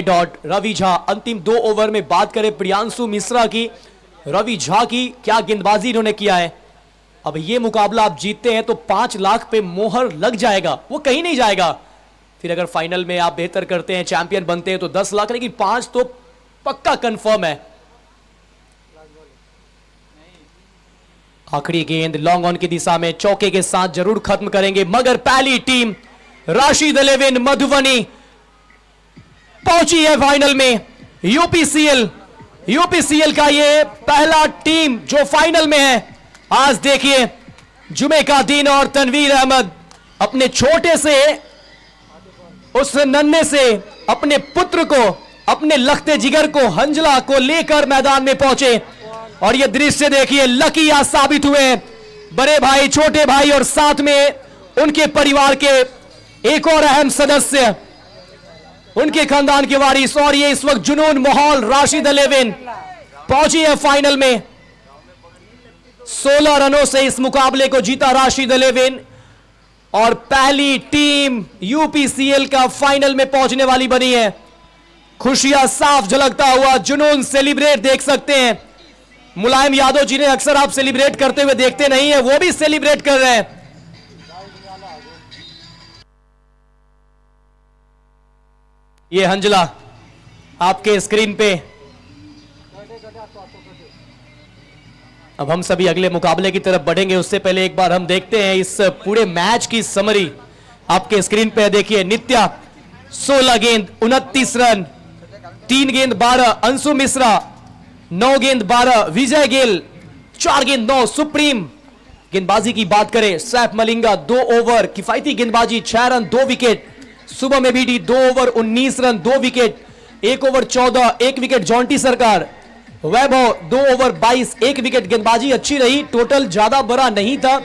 डॉट। रवि झा अंतिम 2 ओवर में। बात करें प्रियांशु मिश्रा की, रवि झा की क्या गेंदबाजी इन्होंने किया है। अब ये मुकाबला आप जीतते हैं तो 5 लाख पे मोहर लग जाएगा, वो कहीं नहीं जाएगा। फिर अगर फाइनल में आप बेहतर करते हैं, चैंपियन बनते हैं तो 10 लाख, लेकिन 5 तो पक्का कंफर्म है। आखिरी गेंद लॉन्ग ऑन की दिशा में चौके के साथ जरूर खत्म करेंगे, मगर पहली टीम राशिद 11 मधुबनी पहुंची है फाइनल में। यूपीसीएल का ये पहला टीम जो फाइनल में है। आज देखिए जुमे का दिन और तनवीर अहमद अपने छोटे से उस नन्हे से अपने पुत्र को, अपने लखते जिगर को, हंजला को लेकर मैदान में पहुंचे। और ये दृश्य देखिए, लकी आज साबित हुए बड़े भाई, छोटे भाई और साथ में उनके परिवार के एक और अहम सदस्य, उनके खानदान के वारिस। और ये इस वक्त जुनून माहौल, राशिद 11 पहुंची है फाइनल में। 16 रनों से इस मुकाबले को जीता राशिद 11 और पहली टीम यूपीसीएल का फाइनल में पहुंचने वाली बनी है। खुशियां साफ झलकता हुआ, जुनून, सेलिब्रेट देख सकते हैं। मुलायम यादव जिन्हें अक्सर आप सेलिब्रेट करते हुए देखते नहीं है, वो भी सेलिब्रेट कर रहे हैं। ये हंजला आपके स्क्रीन पे। अब हम सभी अगले मुकाबले की तरफ बढ़ेंगे, उससे पहले एक बार हम देखते हैं इस पूरे मैच की समरी। आपके स्क्रीन पे देखिए, नित्या 16 गेंद 29 रन, 3 गेंद 12 अंशु मिश्रा, 9 गेंद 12 विजय गेल, 4 गेंद 9 सुप्रीम। गेंदबाजी की बात करें, सैफ मलिंगा 2 ओवर किफायती गेंदबाजी, 6 रन 2 विकेट। सुबह में भी 2 over 19 run 2 wicket, 1 over 14 1 wicket Jonty सरकार। वैभव 2 ओवर 22 1 विकेट, गेंदबाजी अच्छी रही, टोटल ज्यादा बड़ा नहीं था।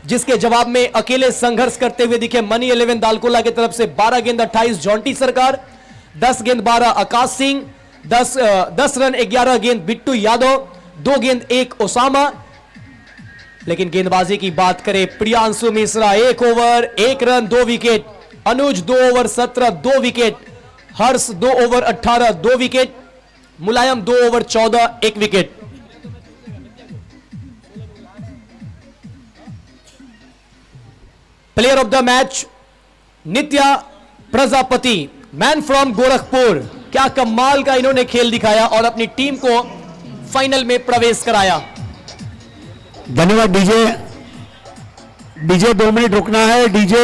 जिसके जवाब में अकेले संघर्ष करते हुए दिखे मनी 11 दालकोला की तरफ से 12 गेंद 28 जॉन्टी सरकार, 10 गेंद 12 आकाश सिंह, 10 रन 11 गेंद बिट्टू यादव, 2 गेंद 1 ओसामा। लेकिन गेंदबाजी की बात करें Priyanshu Mishra 1 over 1 run 2 wicket, Anuj 2 over 17 2 wicket, Harsh 2 over 18 2 wicket, Mulayam 2 over 14 1 wicket. Player of the match Nitya Prajapati, man from Gorakhpur. क्या कमाल का इन्होंने खेल दिखाया और अपनी टीम को फाइनल में प्रवेश कराया। धन्यवाद डीजे। डीजे 2 मिनट रुकना है डीजे।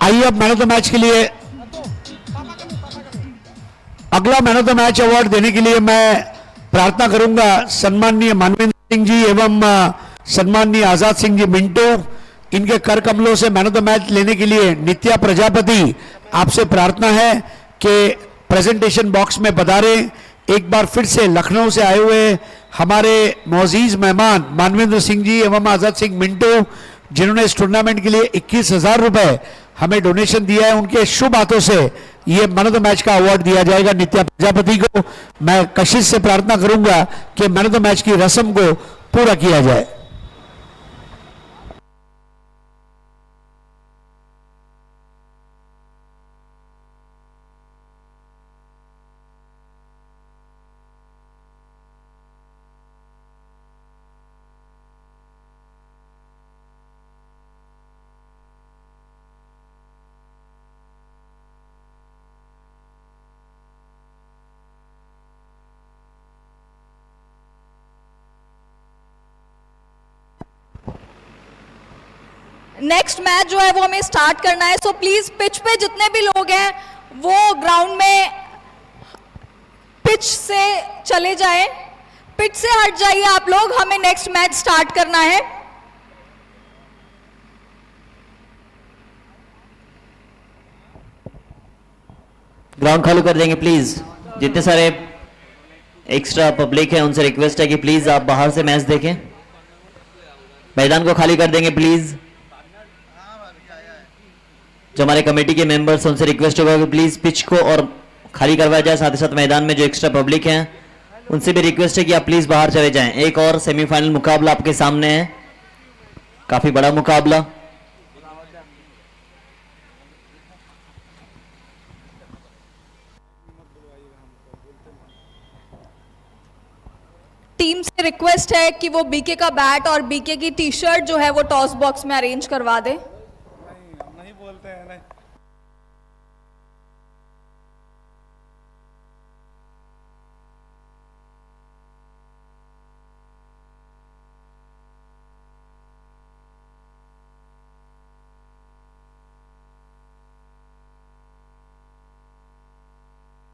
आइए अब मैन ऑफ द मैच के लिए, अगला man of the match award देने के लिए मैं प्रार्थना करूंगा सम्माननीय मानवेंद्र सिंह जी एवं सम्माननीय आजाद सिंह जी मिंटो, इनके कर कमलों से मैन ऑफ द मैच लेने के लिए नित्या प्रजापति, आपसे प्रार्थना है कि प्रेजेंटेशन बॉक्स में पधारें। एक बार फिर से लखनऊ से आए हुए हमारे मोअज़्ज़ीज़ मेहमान मानवेंद्र सिंह जी एवं आजाद सिंह मिंटो, जिन्होंने इस टूर्नामेंट के लिए 21,000 रुपए हमें डोनेशन दिया है, उनके शुभ हाथों से ये मैन ऑफ द मैच का अवार्ड दिया जाएगा नित्या प्रजापति को। मैं कशिश से प्रार्थना करूंगा कि मैन ऑफ द मैच की रस्म को पूरा किया जाए। नेक्स्ट मैच जो है वो हमें स्टार्ट करना है, सो प्लीज पिच पे जितने भी लोग हैं वो ग्राउंड में पिच से चले जाएं, पिच से हट जाइए आप लोग, हमें नेक्स्ट मैच स्टार्ट करना है। ग्राउंड खाली कर देंगे प्लीज। जितने सारे एक्स्ट्रा पब्लिक है उनसे रिक्वेस्ट है कि प्लीज आप बाहर से मैच देखें। मैदान को खाली कर देंगे प्लीज। जो हमारे कमेटी के मेंबर्स उनसे रिक्वेस्ट होगा कि प्लीज पिच को और खाली करवाया जाए, साथ ही साथ मैदान में जो एक्स्ट्रा पब्लिक है उनसे भी रिक्वेस्ट है कि आप प्लीज बाहर चले जाएं। एक और सेमीफाइनल मुकाबला आपके सामने है, काफी बड़ा मुकाबला। टीम से रिक्वेस्ट है कि वो बीके का बैट और बीके की टी शर्ट जो है वो टॉस बॉक्स में अरेंज करवा दे। नहीं बोलते हैं नहीं।